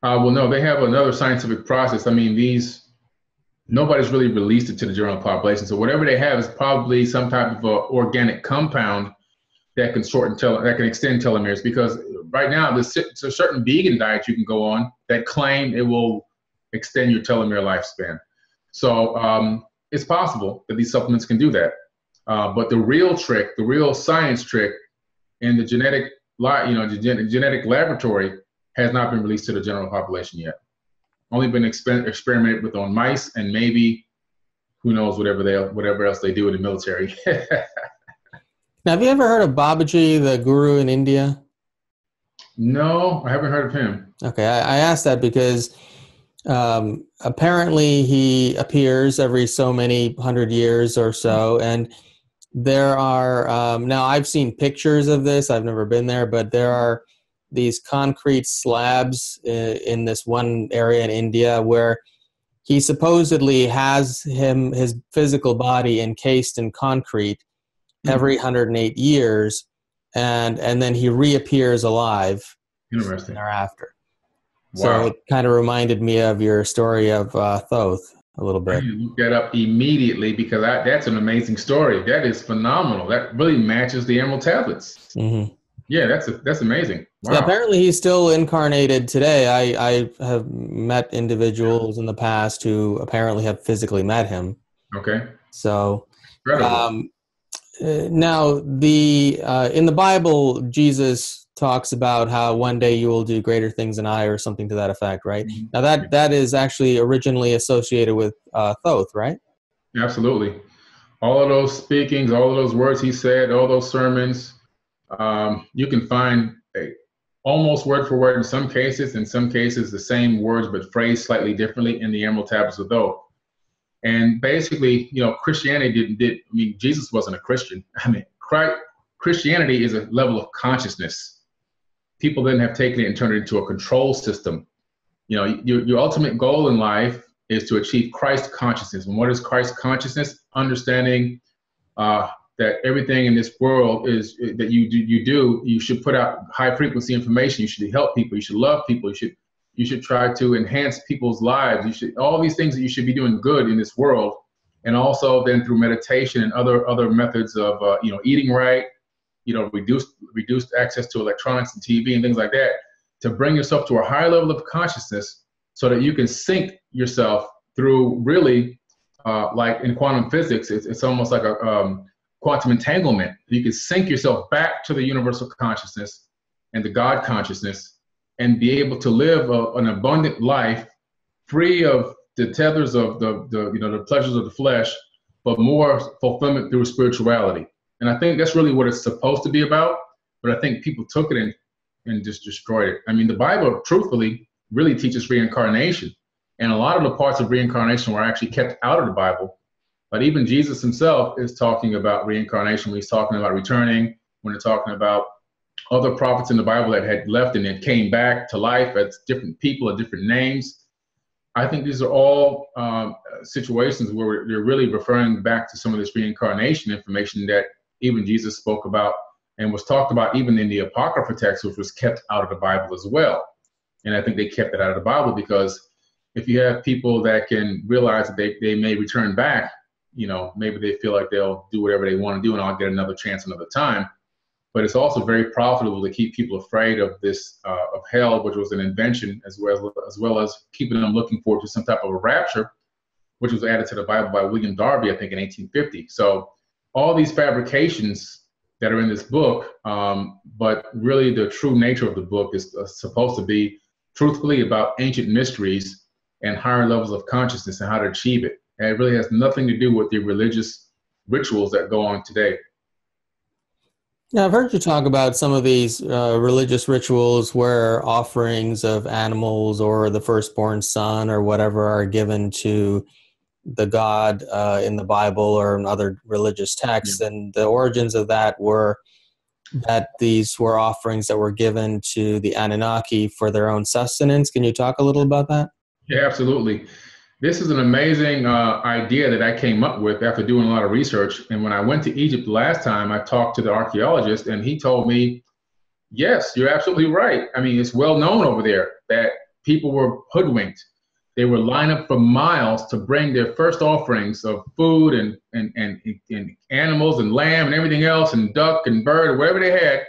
Well, no, they have another scientific process. I mean, nobody's really released it to the general population. So whatever they have is probably some type of organic compound that can that can extend telomeres. Because right now, there's a certain vegan diet you can go on that claim it will extend your telomere lifespan. So it's possible that these supplements can do that. But the real trick, the real science trick in the genetic laboratory has not been released to the general population yet. Only been experimented with on mice, and maybe, who knows, whatever else they do in the military. Now, have you ever heard of Babaji, the guru in India? No, I haven't heard of him. Okay, I asked that because apparently he appears every so many 100 years or so, and there are, now I've seen pictures of this, I've never been there, but there are these concrete slabs in this one area in India where he supposedly has his physical body encased in concrete every 108 years, and then he reappears alive thereafter. Wow. So it kind of reminded me of your story of Thoth a little bit. You look that up immediately, because that's an amazing story. That is phenomenal. That really matches the Emerald Tablets. Mm-hmm. Yeah, that's amazing. Wow. So apparently he's still incarnated today. I have met individuals in the past who apparently have physically met him. Okay. So now in the Bible, Jesus talks about how one day you will do greater things than I, or something to that effect, right? Mm-hmm. Now that is actually originally associated with Thoth, right? Absolutely. All of those speakings, all of those words he said, all those sermons, you can find almost word for word in some cases the same words but phrased slightly differently in the Emerald Tablets of Thoth. And basically, Christianity Jesus wasn't a Christian. Christianity is a level of consciousness. People then have taken it and turned it into a control system. Your ultimate goal in life is to achieve Christ consciousness. And what is Christ consciousness? Understanding the that everything in this world is that you should put out high frequency information. You should help people. You should love people. You should try to enhance people's lives. You should, all these things that you should be doing good in this world. And also then through meditation and other methods of, eating right, reduced access to electronics and TV and things like that, to bring yourself to a higher level of consciousness so that you can sync yourself through really, like in quantum physics, it's almost like a quantum entanglement. You can sync yourself back to the universal consciousness and the God consciousness and be able to live an abundant life free of the tethers of the pleasures of the flesh, but more fulfillment through spirituality. And I think that's really what it's supposed to be about. But I think people took it and just destroyed it. I mean, the Bible, truthfully, really teaches reincarnation. And a lot of the parts of reincarnation were actually kept out of the Bible. But even Jesus himself is talking about reincarnation when he's talking about returning, when they're talking about other prophets in the Bible that had left and then came back to life as different people, at different names. I think these are all situations where they're really referring back to some of this reincarnation information that even Jesus spoke about and was talked about even in the Apocrypha text, which was kept out of the Bible as well. And I think they kept it out of the Bible because if you have people that can realize that they may return back, maybe they feel like they'll do whatever they want to do and I'll get another chance another time. But it's also very profitable to keep people afraid of this, of hell, which was an invention, as well as keeping them looking forward to some type of a rapture, which was added to the Bible by William Darby, I think, in 1850. So all these fabrications that are in this book, but really the true nature of the book is supposed to be truthfully about ancient mysteries and higher levels of consciousness and how to achieve it. And it really has nothing to do with the religious rituals that go on today. Now, I've heard you talk about some of these religious rituals where offerings of animals or the firstborn son or whatever are given to the god in the Bible or in other religious texts. Yeah. And the origins of that were that these were offerings that were given to the Anunnaki for their own sustenance. Can you talk a little about that? Yeah, absolutely. This is an amazing idea that I came up with after doing a lot of research. And when I went to Egypt the last time, I talked to the archaeologist and he told me, yes, you're absolutely right. I mean, it's well known over there that people were hoodwinked. They would line up for miles to bring their first offerings of food and animals and lamb and everything else and duck and bird or whatever they had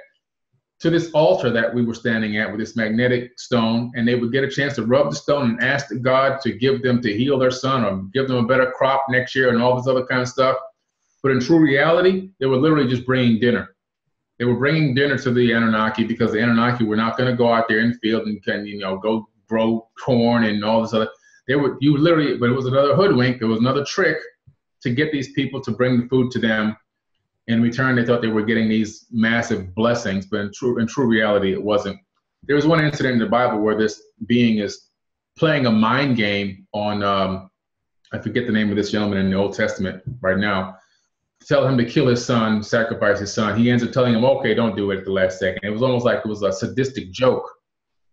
to this altar that we were standing at with this magnetic stone, and they would get a chance to rub the stone and ask the God to give them, to heal their son or give them a better crop next year and all this other kind of stuff. But in true reality, they were literally just bringing dinner. They were bringing dinner to the Anunnaki because the Anunnaki were not going to go out there in the field and go grow corn and all this other. But it was another hoodwink. It was another trick to get these people to bring the food to them. In return, they thought they were getting these massive blessings, but in true reality, it wasn't. There was one incident in the Bible where this being is playing a mind game on, I forget the name of this gentleman in the Old Testament right now, tell him to kill his son, sacrifice his son. He ends up telling him, okay, don't do it at the last second. It was almost like it was a sadistic joke.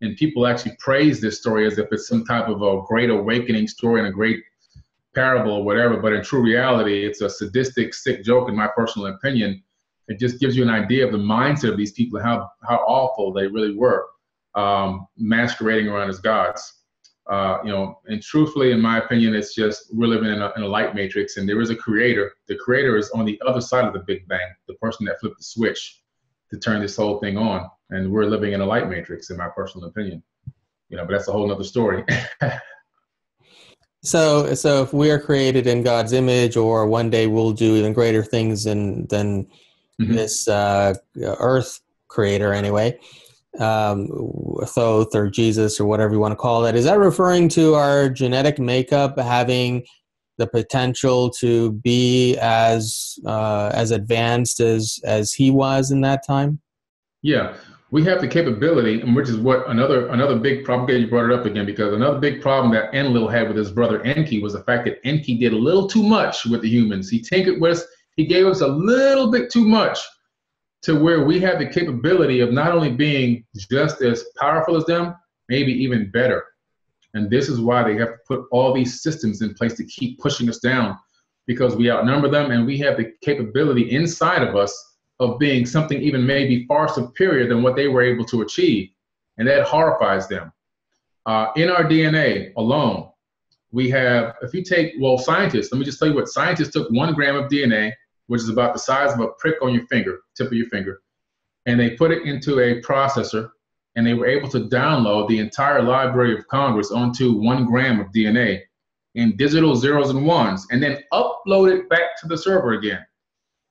And people actually praise this story as if it's some type of a great awakening story and a great parable or whatever, but in true reality, it's a sadistic, sick joke, in my personal opinion. It just gives you an idea of the mindset of these people, how awful they really were, masquerading around as gods. And truthfully, in my opinion, it's just we're living in a light matrix, and there is a creator. The creator is on the other side of the Big Bang, the person that flipped the switch to turn this whole thing on, and we're living in a light matrix, in my personal opinion. But that's a whole nother story. So if we are created in God's image, or one day we'll do even greater things than this Earth creator anyway, Thoth or Jesus or whatever you want to call that, is that referring to our genetic makeup having the potential to be as advanced as he was in that time? Yeah. We have the capability, and which is what another big problem, you brought it up again, because another big problem that Enlil had with his brother Enki was the fact that Enki did a little too much with the humans. He tinkered with us, he gave us a little bit too much to where we have the capability of not only being just as powerful as them, maybe even better. And this is why they have to put all these systems in place to keep pushing us down. because we outnumber them, and we have the capability inside of us of being something even maybe far superior than what they were able to achieve. And that horrifies them. In our DNA alone, we have, if you take, well, scientists, let me just tell you what, scientists took 1 gram of DNA, which is about the size of a prick on your finger, tip of your finger, and they put it into a processor, and they were able to download the entire Library of Congress onto 1 gram of DNA in digital zeros and ones, and then upload it back to the server again.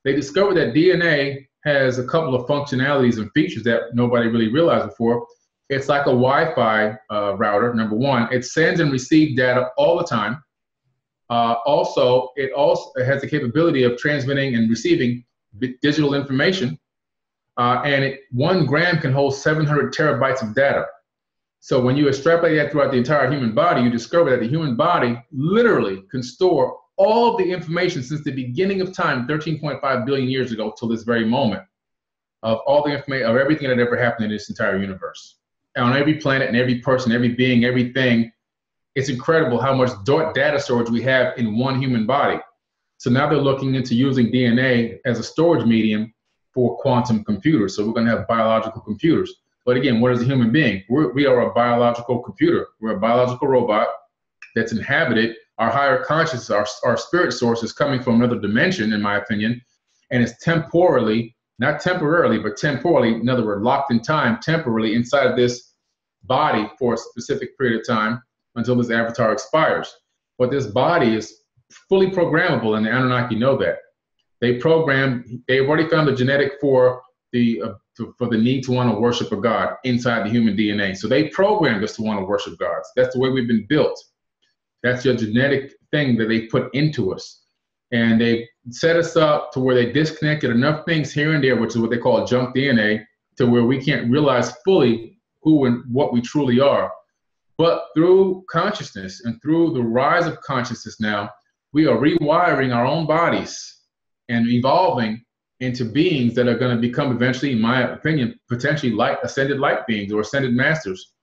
They discovered that DNA has a couple of functionalities and features that nobody really realized before. It's like a Wi-Fi router, number one. It sends and receives data all the time. Also, it has the capability of transmitting and receiving digital information. And 1 gram can hold 700 terabytes of data. So when you extrapolate that throughout the entire human body, you discover that the human body literally can store all of the information since the beginning of time, 13.5 billion years ago, till this very moment, of all the information, of everything that ever happened in this entire universe. And on every planet and every person, every being, everything, it's incredible how much data storage we have in one human body. So now they're looking into using DNA as a storage medium for quantum computers. So we're going to have biological computers. But again, what is a human being? We are a biological computer. We're a biological robot that's inhabited. Our higher consciousness, our spirit source is coming from another dimension, in my opinion, and it's temporally, not temporarily, but temporally, in other words, locked in time, temporarily inside of this body for a specific period of time until this avatar expires. But this body is fully programmable, and the Anunnaki know that. They've already found the genetic for the need to want to worship a god inside the human DNA. So they programmed us to want to worship gods. That's the way we've been built. That's your genetic thing that they put into us. And they set us up to where they disconnected enough things here and there, which is what they call junk DNA, to where we can't realize fully who and what we truly are. But through consciousness and through the rise of consciousness now, we are rewiring our own bodies and evolving into beings that are going to become eventually, in my opinion, potentially ascended light beings or ascended masters,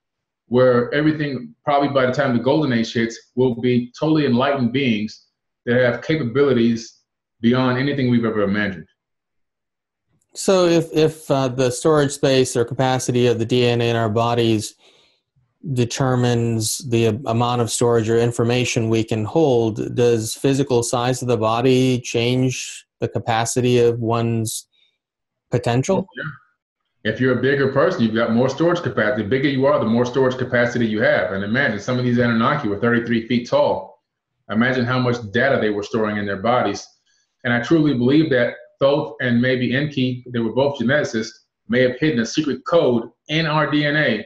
where everything, probably by the time the golden age hits, will be totally enlightened beings that have capabilities beyond anything we've ever imagined. So if the storage space or capacity of the DNA in our bodies determines the amount of storage or information we can hold, does physical size of the body change the capacity of one's potential? Yeah. If you're a bigger person, you've got more storage capacity. The bigger you are, the more storage capacity you have. And imagine some of these Anunnaki were 33 feet tall. Imagine how much data they were storing in their bodies. And I truly believe that Thoth and maybe Enki, they were both geneticists, may have hidden a secret code in our DNA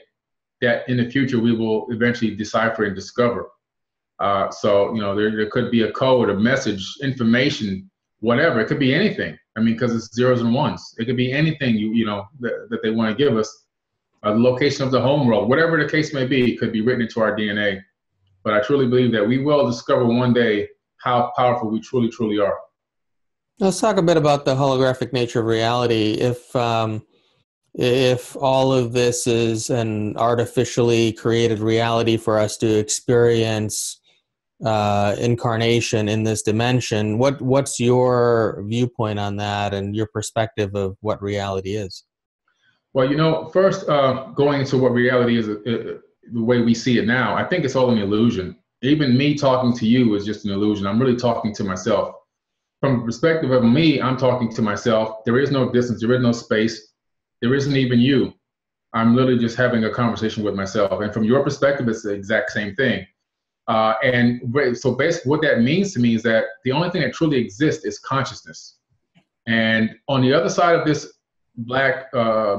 that in the future we will eventually decipher and discover. So, you know, there could be a code, a message, information, whatever. It could be anything. I mean, because it's zeros and ones. It could be anything that they want to give us. The location of the home world, whatever the case may be, could be written into our DNA. But I truly believe that we will discover one day how powerful we truly, truly are. Let's talk a bit about the holographic nature of reality. If all of this is an artificially created reality for us to experience incarnation in this dimension, what's your viewpoint on that and your perspective of what reality is? Well, you know, first going into what reality is, the way we see it now, I think it's all an illusion. Even me talking to you is just an illusion. I'm really talking to myself. From the perspective of me, I'm talking to myself. There is no distance. There is no space. There isn't even you. I'm literally just having a conversation with myself. And from your perspective, it's the exact same thing. So basically what that means to me is that the only thing that truly exists is consciousness. And on the other side of this black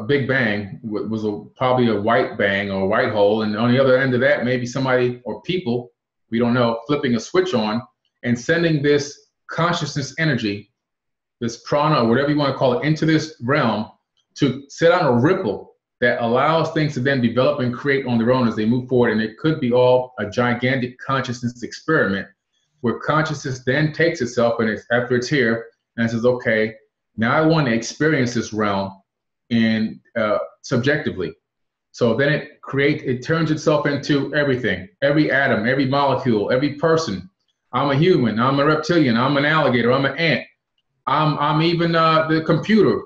Big Bang was probably a white bang or a white hole. And on the other end of that, maybe somebody or people, we don't know, flipping a switch on and sending this consciousness energy, this prana, or whatever you want to call it, into this realm to set on a ripple that allows things to then develop and create on their own as they move forward. And it could be all a gigantic consciousness experiment where consciousness then takes itself and after it's here and it says, okay, now I want to experience this realm in subjectively. So then it turns itself into everything, every atom, every molecule, every person, I'm a human. I'm a reptilian. I'm an alligator. I'm an ant. I'm even the computer,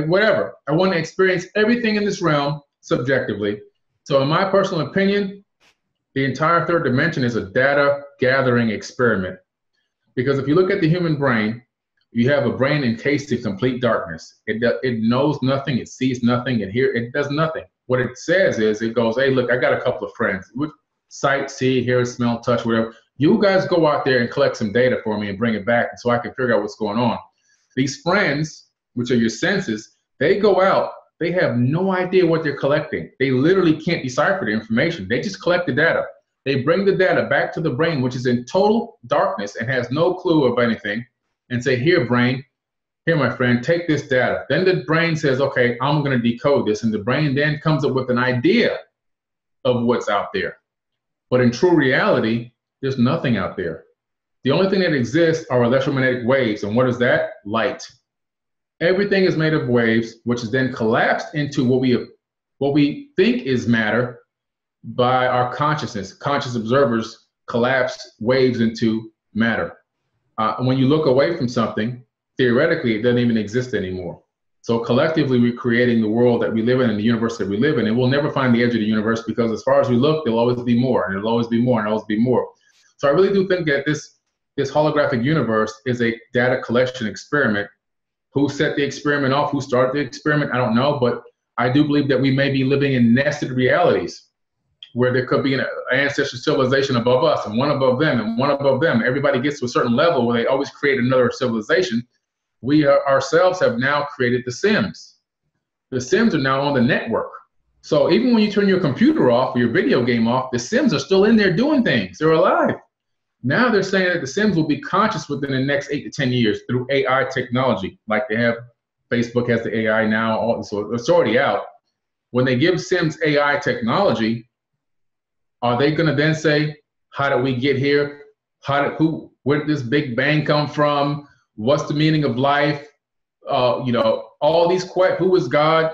whatever. I want to experience everything in this realm subjectively. So in my personal opinion, the entire third dimension is a data gathering experiment. Because if you look at the human brain, you have a brain encased in complete darkness. It knows nothing. It sees nothing. It does nothing. What it says is, it goes, hey, look, I got a couple of friends. Sight, see, hear, smell, touch, whatever. You guys go out there and collect some data for me and bring it back so I can figure out what's going on. These friends, which are your senses, they go out. They have no idea what they're collecting. They literally can't decipher the information. They just collect the data. They bring the data back to the brain, which is in total darkness and has no clue of anything, and say, here, brain, here, my friend, take this data. Then the brain says, okay, I'm going to decode this. And the brain then comes up with an idea of what's out there. But in true reality, there's nothing out there. The only thing that exists are electromagnetic waves. And what is that? Light. Everything is made of waves, which is then collapsed into what we think is matter by our consciousness. Conscious observers collapse waves into matter. When you look away from something, theoretically, it doesn't even exist anymore. So collectively, we're creating the world that we live in and the universe that we live in. And we'll never find the edge of the universe, because as far as we look, there'll always be more, and there'll always be more, and there'll always be more. So I really do think that this holographic universe is a data collection experiment. Who set the experiment off? Who started the experiment? I don't know. But I do believe that we may be living in nested realities where there could be an ancestral civilization above us, and one above them, and one above them. Everybody gets to a certain level where they always create another civilization. We ourselves have now created the Sims. The Sims are now on the network. So even when you turn your computer off or your video game off, the Sims are still in there doing things. They're alive. Now they're saying that the Sims will be conscious within the next 8 to 10 years through AI technology. Like they have, Facebook has the AI now, so it's already out. When they give Sims AI technology, are they going to then say, how did we get here? Where did this Big Bang come from? What's the meaning of life? All these questions. Who is God?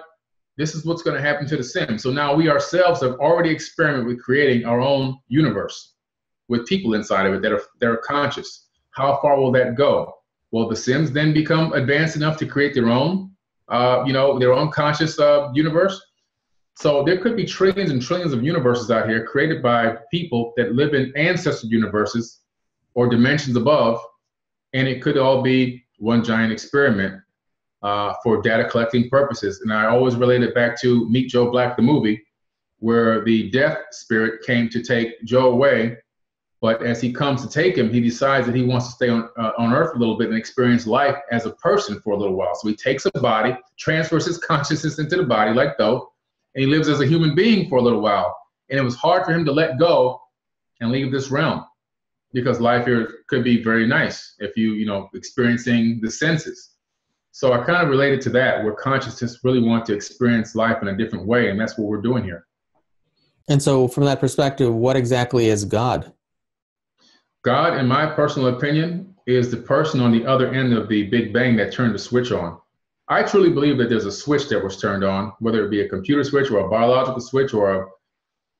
This is what's going to happen to the Sims. So now we ourselves have already experimented with creating our own universe with people inside of it that are conscious. How far will that go? Will the Sims then become advanced enough to create their own, their own conscious universe? So there could be trillions and trillions of universes out here created by people that live in ancestral universes or dimensions above, and it could all be one giant experiment for data collecting purposes. And I always relate it back to Meet Joe Black, the movie, where the death spirit came to take Joe away. But as he comes to take him, he decides that he wants to stay on Earth a little bit and experience life as a person for a little while. So he takes a body, transfers his consciousness into the body like Thoth, and he lives as a human being for a little while. And it was hard for him to let go and leave this realm, because life here could be very nice if experiencing the senses. So I kind of related to that, where consciousness really wants to experience life in a different way, and that's what we're doing here. And so from that perspective, what exactly is God? God, in my personal opinion, is the person on the other end of the Big Bang that turned the switch on. I truly believe that there's a switch that was turned on, whether it be a computer switch or a biological switch or a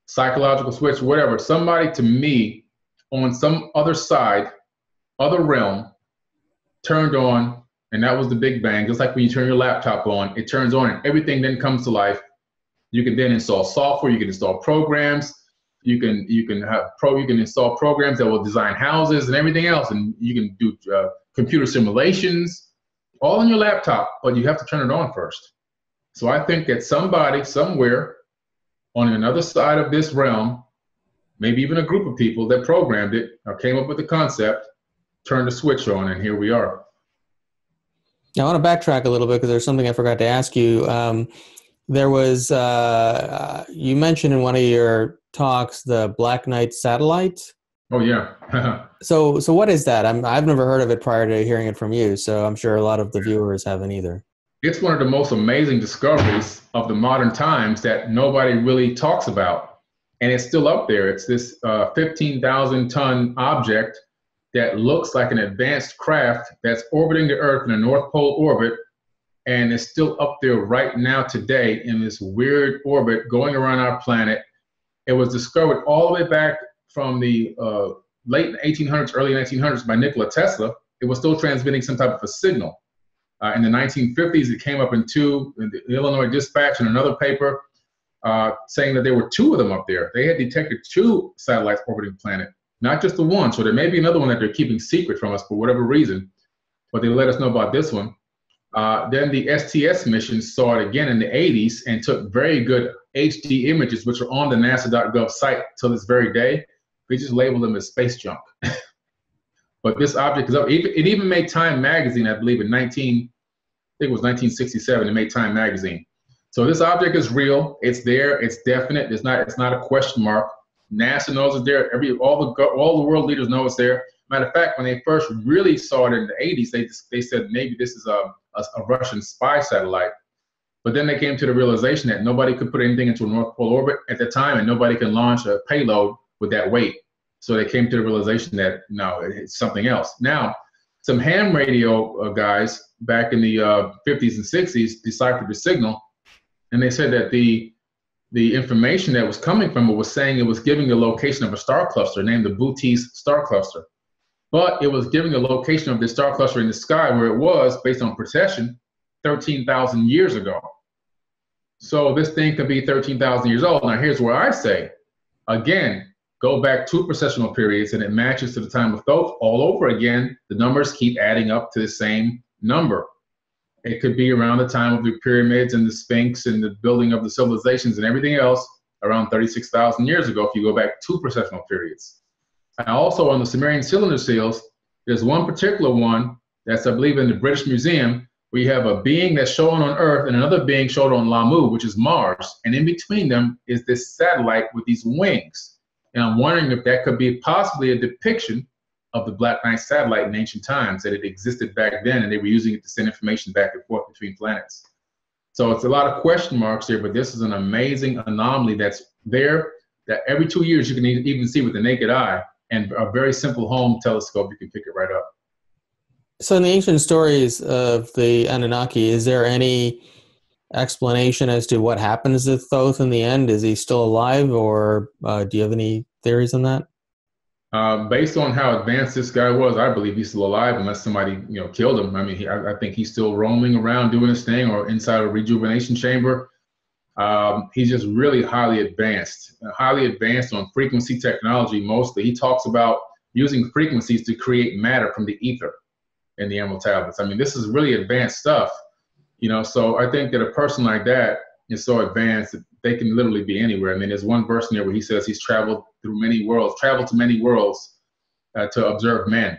psychological switch, whatever. Somebody, to me, on some other side, other realm, turned on, and that was the Big Bang. Just like when you turn your laptop on, it turns on and everything then comes to life. You can then install software, you can install programs, you can install programs that will design houses and everything else, and you can do computer simulations, all on your laptop, but you have to turn it on first. So I think that somebody somewhere on another side of this realm, maybe even a group of people that programmed it or came up with the concept, turned the switch on, and here we are. Now, I want to backtrack a little bit because there's something I forgot to ask you. There was, you mentioned in one of your talks, the Black Knight satellite. Oh, yeah. So what is that? I've never heard of it prior to hearing it from you, so I'm sure a lot of the viewers haven't either. It's one of the most amazing discoveries of the modern times that nobody really talks about. And it's still up there. It's this 15,000-ton object that looks like an advanced craft that's orbiting the Earth in a North Pole orbit, and it's still up there right now today in this weird orbit going around our planet. It was discovered all the way back from the late 1800s, early 1900s by Nikola Tesla, it was still transmitting some type of a signal. In the 1950s, it came up in the Illinois Dispatch and another paper saying that there were two of them up there. They had detected two satellites orbiting the planet, not just the one. So there may be another one that they're keeping secret from us for whatever reason, but they let us know about this one. Then the STS mission saw it again in the 80s and took very good HD images, which are on the NASA.gov site till this very day. We just labeled them as space junk. But this object is up. It even made Time magazine, I believe, I think it was 1967. It made Time magazine. So this object is real. It's there. It's definite. It's not a question mark. NASA knows it's there. All the world leaders know it's there. Matter of fact, when they first really saw it in the 80s, they said maybe this is a Russian spy satellite. But then they came to the realization that nobody could put anything into a North Pole orbit at the time, and nobody can launch a payload with that weight. So they came to the realization that no, it's something else. Now, some ham radio guys back in the 50s and 60s deciphered the signal, and they said that the information that was coming from it was saying it was giving the location of a star cluster named the Bootes star cluster. But it was giving the location of the star cluster in the sky where it was based on precession 13,000 years ago. So this thing could be 13,000 years old. Now here's where I say, again, go back 2 processional periods and it matches to the time of Thoth all over again. The numbers keep adding up to the same number. It could be around the time of the pyramids and the Sphinx and the building of the civilizations and everything else around 36,000 years ago if you go back 2 processional periods. And also on the Sumerian cylinder seals, there's one particular one that's, I believe, in the British Museum, where you have a being that's shown on Earth and another being shown on Lamu, which is Mars. And in between them is this satellite with these wings. And I'm wondering if that could be possibly a depiction of the Black Knight satellite in ancient times, that it existed back then and they were using it to send information back and forth between planets. So it's a lot of question marks here, but this is an amazing anomaly that's there that every 2 years you can even see with the naked eye. And a very simple home telescope, you can pick it right up. So in the ancient stories of the Anunnaki, is there any explanation as to what happens to Thoth in the end? Is he still alive, or do you have any theories on that? Based on how advanced this guy was, I believe he's still alive unless somebody killed him. I mean, I think he's still roaming around doing his thing or inside a rejuvenation chamber. He's just really highly advanced on frequency technology mostly. He talks about using frequencies to create matter from the ether in the Emerald Tablets. I mean, this is really advanced stuff, so I think that a person like that is so advanced that they can literally be anywhere. I mean, there's one verse in there where he says he's traveled to many worlds to observe men,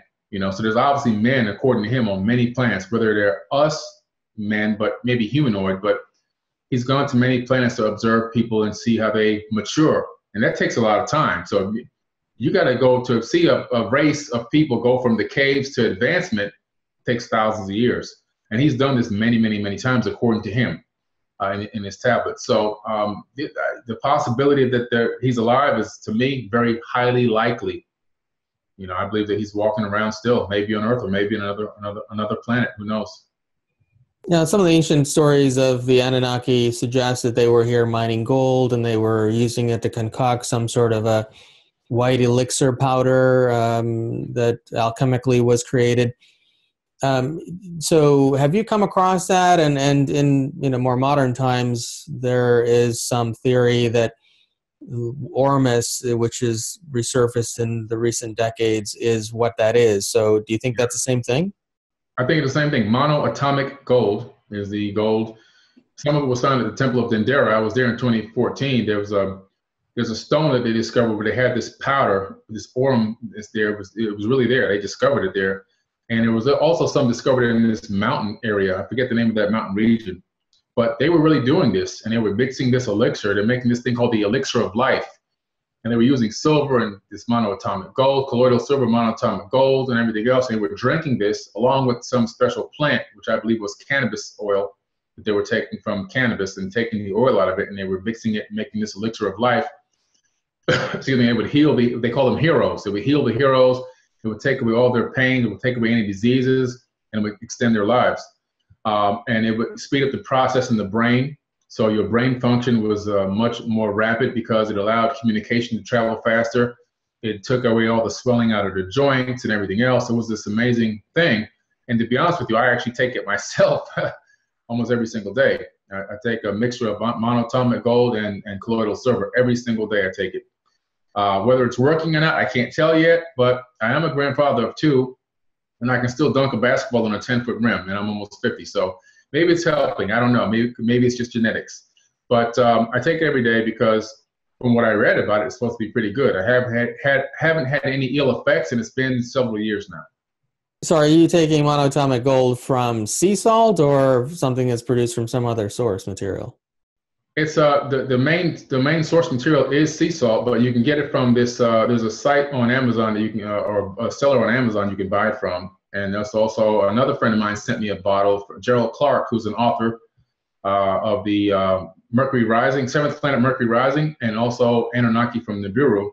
so there's obviously men, according to him, on many planets, whether they're us men, but maybe humanoid, but he's gone to many planets to observe people and see how they mature. And that takes a lot of time. So you got to go to see a race of people go from the caves to advancement. It takes thousands of years. And he's done this many, many, many times, according to him, in his tablets. So the possibility that he's alive is, to me, very highly likely. I believe that he's walking around still, maybe on Earth or maybe in another planet. Who knows? Now, some of the ancient stories of the Anunnaki suggest that they were here mining gold and they were using it to concoct some sort of a white elixir powder that alchemically was created. So have you come across that? And in more modern times, there is some theory that Ormus, which is resurfaced in the recent decades, is what that is. So do you think that's the same thing? I think it's the same thing. Monoatomic gold is the gold. Some of it was found at the Temple of Dendera. I was there in 2014. There's a stone that they discovered where they had this powder, this aurum is there. It was really there. They discovered it there. And there was also some discovered in this mountain area. I forget the name of that mountain region. But they were really doing this, and they were mixing this elixir. They're making this thing called the elixir of life. And they were using silver and this monoatomic gold, colloidal silver, monoatomic gold, and everything else. And they were drinking this along with some special plant, which I believe was cannabis oil that they were taking from cannabis and taking the oil out of it. And they were mixing it, making this elixir of life. Excuse me, it would heal they call them heroes. It would heal the heroes. It would take away all their pain. It would take away any diseases, and it would extend their lives. And it would speed up the process in the brain. So your brain function was much more rapid because it allowed communication to travel faster. It took away all the swelling out of the joints and everything else. It was this amazing thing. And to be honest with you, I actually take it myself almost every single day. I take a mixture of monatomic gold and colloidal silver every single day. I take it. Whether it's working or not, I can't tell yet, but I am a grandfather of 2, and I can still dunk a basketball on a 10-foot rim, and I'm almost 50. So maybe it's helping. I don't know. Maybe it's just genetics. But I take it every day because from what I read about it, it's supposed to be pretty good. I haven't had any ill effects, and it's been several years now. So are you taking monatomic gold from sea salt or something that's produced from some other source material? It's the main source material is sea salt, but you can get it from this. There's a site on Amazon that you can, or a seller on Amazon you can buy it from. And there's also another friend of mine sent me a bottle from Gerald Clark, who's an author of the Mercury Rising, 7th Planet Mercury Rising, and also Annunaki from Nibiru.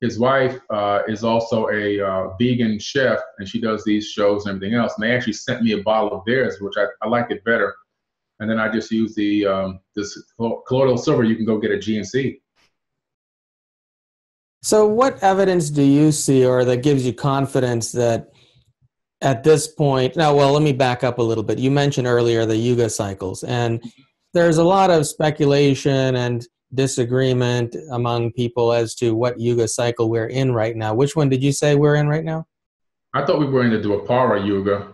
His wife is also a vegan chef, and she does these shows and everything else. And they actually sent me a bottle of theirs, which I like it better. And then I just use the this colloidal silver you can go get at GNC. So what evidence do you see or that gives you confidence that at this point, now, well, let me back up a little bit. You mentioned earlier the Yuga cycles, and there's a lot of speculation and disagreement among people as to what Yuga cycle we're in right now. Which one did you say we're in right now? I thought we were in the Dwapara Yuga.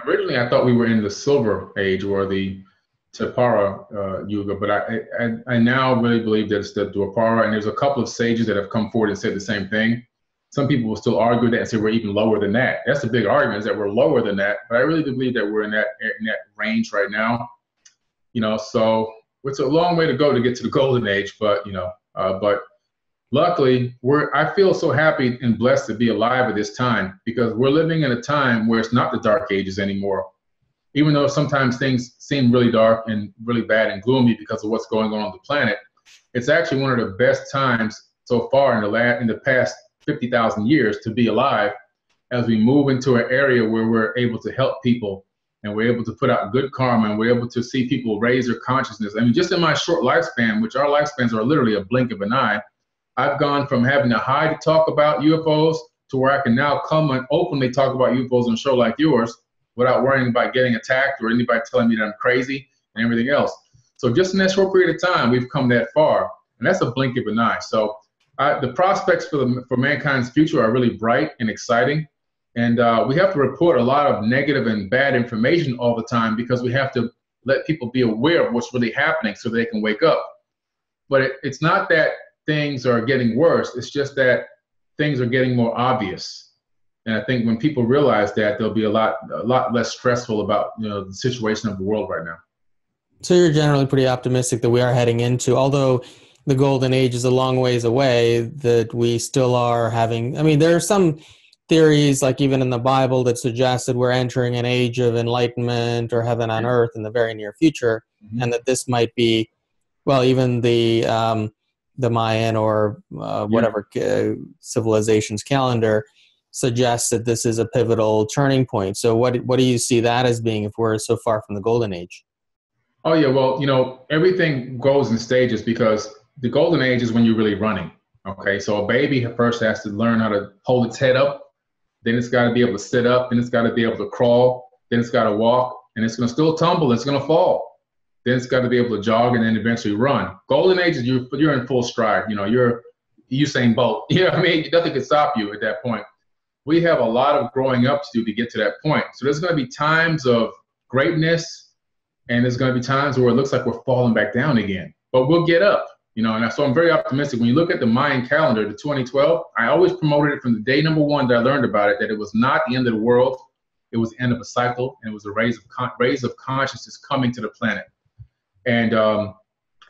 Originally, I thought we were in the Silver Age or the Tapara Yuga, but I now really believe that it's the Dwapara, and there's a couple of sages that have come forward and said the same thing. Some people will still argue that and say we're even lower than that. That's the big argument, is that we're lower than that, but I really do believe that we're in that range right now. So it's a long way to go to get to the golden age, but but luckily I feel so happy and blessed to be alive at this time, because we're living in a time where it's not the dark ages anymore. Even though sometimes things seem really dark and really bad and gloomy because of what's going on the planet, it's actually one of the best times so far in the past 50,000 years to be alive, as we move into an area where we're able to help people and we're able to put out good karma and we're able to see people raise their consciousness. I mean, just in my short lifespan, which our lifespans are literally a blink of an eye, I've gone from having to hide to talk about UFOs to where I can now come and openly talk about UFOs on a show like yours without worrying about getting attacked or anybody telling me that I'm crazy and everything else. So just in that short period of time, we've come that far, and that's a blink of an eye. So the prospects for mankind's future are really bright and exciting. And we have to report a lot of negative and bad information all the time because we have to let people be aware of what's really happening so they can wake up. But it's not that things are getting worse. It's just that things are getting more obvious. And I think when people realize that, they'll be a lot less stressful about the situation of the world right now. So you're generally pretty optimistic that we are heading into, although the golden age is a long ways away, that we still are having, I mean, there are some theories, like even in the Bible, that suggest that we're entering an age of enlightenment or heaven on earth in the very near future, and that this might be, well, even the Mayan or whatever civilization's calendar suggests that this is a pivotal turning point. So what do you see that as being if we're so far from the golden age? Oh, yeah. Well, everything goes in stages, because the golden age is when you're really running. Okay. So a baby first has to learn how to hold its head up. Then it's got to be able to sit up. Then it's got to be able to crawl. Then it's got to walk. And it's going to still tumble. It's going to fall. Then it's got to be able to jog and then eventually run. Golden age is you're in full stride. You're Usain Bolt. You know what I mean? Nothing can stop you at that point. We have a lot of growing up to do to get to that point. So there's going to be times of greatness, and there's going to be times where it looks like we're falling back down again. But we'll get up, and so I'm very optimistic. When you look at the Mayan calendar, the 2012, I always promoted it from the day number one that I learned about it, that it was not the end of the world. It was the end of a cycle, and it was a raise of consciousness coming to the planet. And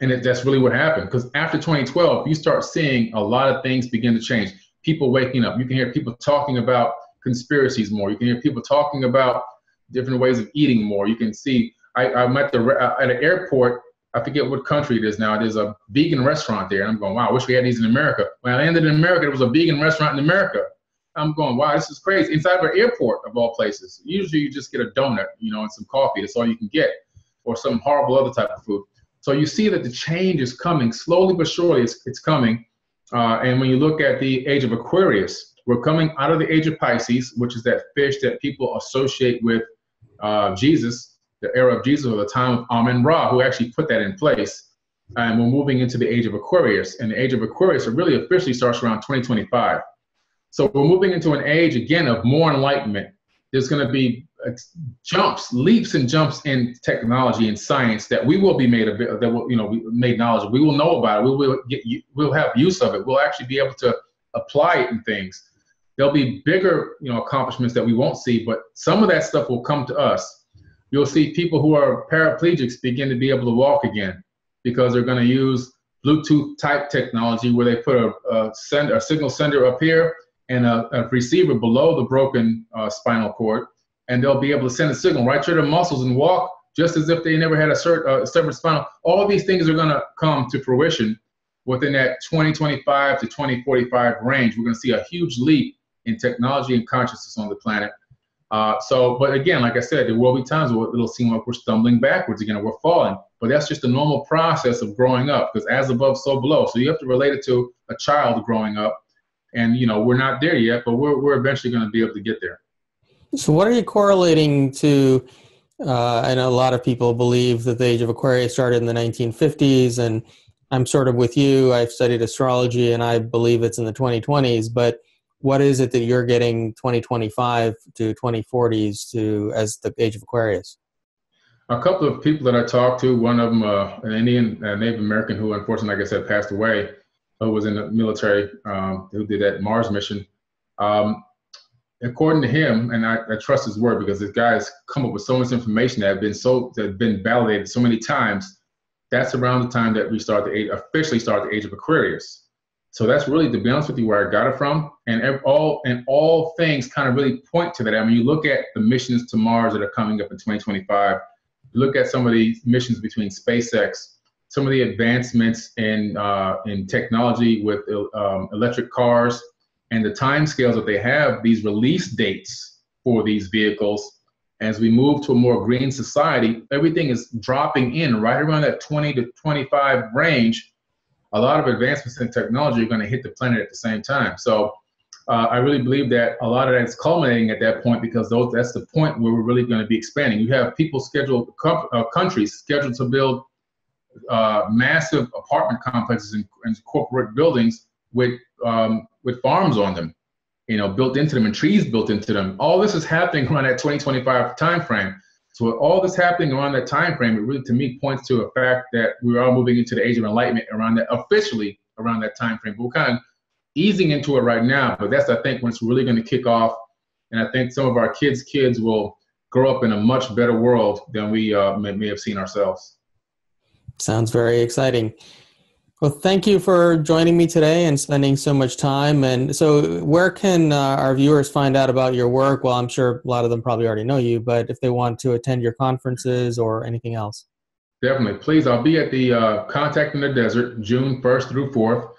that's really what happened, because after 2012, you start seeing a lot of things begin to change. People waking up. You can hear people talking about conspiracies more. You can hear people talking about different ways of eating more. You can see, I'm at an airport, I forget what country it is now. There's a vegan restaurant there. And I'm going, wow, I wish we had these in America. When I landed in America, there was a vegan restaurant in America. I'm going, wow, this is crazy. Inside of an airport, of all places. Usually you just get a donut, and some coffee. That's all you can get. Or some horrible other type of food. So you see that the change is coming slowly but surely. It's coming. And when you look at the age of Aquarius, we're coming out of the age of Pisces, which is that fish that people associate with Jesus, the era of Jesus, or the time of Amun-Ra, who actually put that in place. And we're moving into the age of Aquarius. And the age of Aquarius, it really officially starts around 2025. So we're moving into an age, again, of more enlightenment. There's going to be leaps and jumps in technology and science that we will be made of, that will, made knowledgeable. We will know about it. We'll have use of it. We'll actually be able to apply it in things. There'll be bigger, accomplishments that we won't see, but some of that stuff will come to us. You'll see people who are paraplegics begin to be able to walk again because they're going to use Bluetooth type technology where they put a signal sender up here and a receiver below the broken spinal cord, and they'll be able to send a signal right to their muscles and walk just as if they never had a severed spinal. All of these things are going to come to fruition within that 2025 to 2045 range. We're going to see a huge leap in technology and consciousness on the planet. But again, like I said, there will be times where it'll seem like we're stumbling backwards again, or we're falling. But that's just the normal process of growing up, because as above, so below. So you have to relate it to a child growing up. And, we're not there yet, but we're eventually going to be able to get there. So what are you correlating to? I know a lot of people believe that the age of Aquarius started in the 1950s, and I'm sort of with you. I've studied astrology, and I believe it's in the 2020s. But what is it that you're getting 2025 to 2040s to as the age of Aquarius? A couple of people that I talked to, one of them, an Indian Native American who unfortunately, like I said, passed away, who was in the military, who did that Mars mission. According to him, and I trust his word because this guy has come up with so much information that have been validated so many times. That's around the time that we officially start the age of Aquarius. So that's really, to be honest with you, where I got it from. And all things kind of really point to that. I mean, you look at the missions to Mars that are coming up in 2025. You look at some of the missions between SpaceX, some of the advancements in technology with electric cars, and the timescales that they have, these release dates for these vehicles. As we move to a more green society, everything is dropping in right around that 20 to 25 range. A lot of advancements in technology are going to hit the planet at the same time. So I really believe that a lot of that is culminating at that point, because that's the point where we're really going to be expanding. You have people scheduled, countries scheduled to build massive apartment complexes and corporate buildings with farms on them, built into them, and trees built into them. All this is happening around that 2025 time frame. So with all this happening around that time frame, it really, to me, points to a fact that we are moving into the age of enlightenment officially around that time frame. But we're kind of easing into it right now, but that's, I think, when it's really going to kick off. And I think some of our kids will grow up in a much better world than we may have seen ourselves. Sounds very exciting. Well, thank you for joining me today and spending so much time. And so where can our viewers find out about your work? Well, I'm sure a lot of them probably already know you, but if they want to attend your conferences or anything else. Definitely. Please, I'll be at the Contact in the Desert, June 1st through 4th.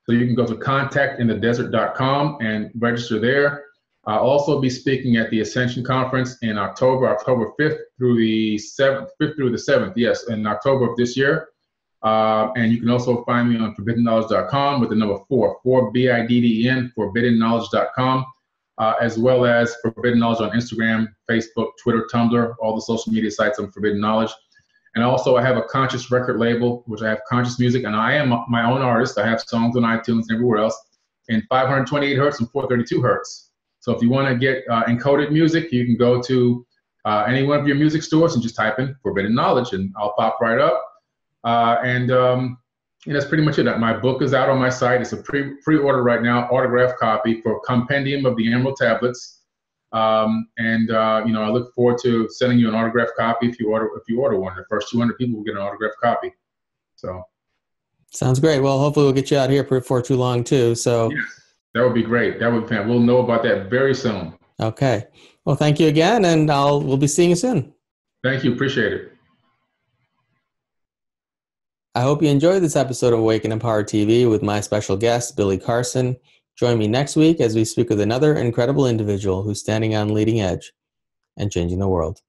So you can go to contactinthedesert.com and register there. I'll also be speaking at the Ascension Conference in October 5th through the 7th, yes, in October of this year. And you can also find me on forbiddenknowledge.com with the number 4 BIDDEN, forbiddenknowledge.com, as well as Forbidden Knowledge on Instagram, Facebook, Twitter, Tumblr, all the social media sites on Forbidden Knowledge. And also I have a conscious record label, which I have Conscious Music, and I am my own artist. I have songs on iTunes and everywhere else in 528 hertz and 432 hertz. So if you want to get encoded music, you can go to any one of your music stores and just type in Forbidden Knowledge, and I'll pop right up. And that's pretty much it. My book is out on my site. It's a pre-order right now, autographed copy for Compendium of the Emerald Tablets. I look forward to sending you an autographed copy if you order one. The first 200 people will get an autographed copy. So sounds great. Well, hopefully we'll get you out here before too long too. So yes, that would be great. That would be fun. We'll know about that very soon. Okay. Well, thank you again, and we'll be seeing you soon. Thank you. Appreciate it. I hope you enjoyed this episode of Awaken Empower TV with my special guest, Billy Carson. Join me next week as we speak with another incredible individual who's standing on leading edge and changing the world.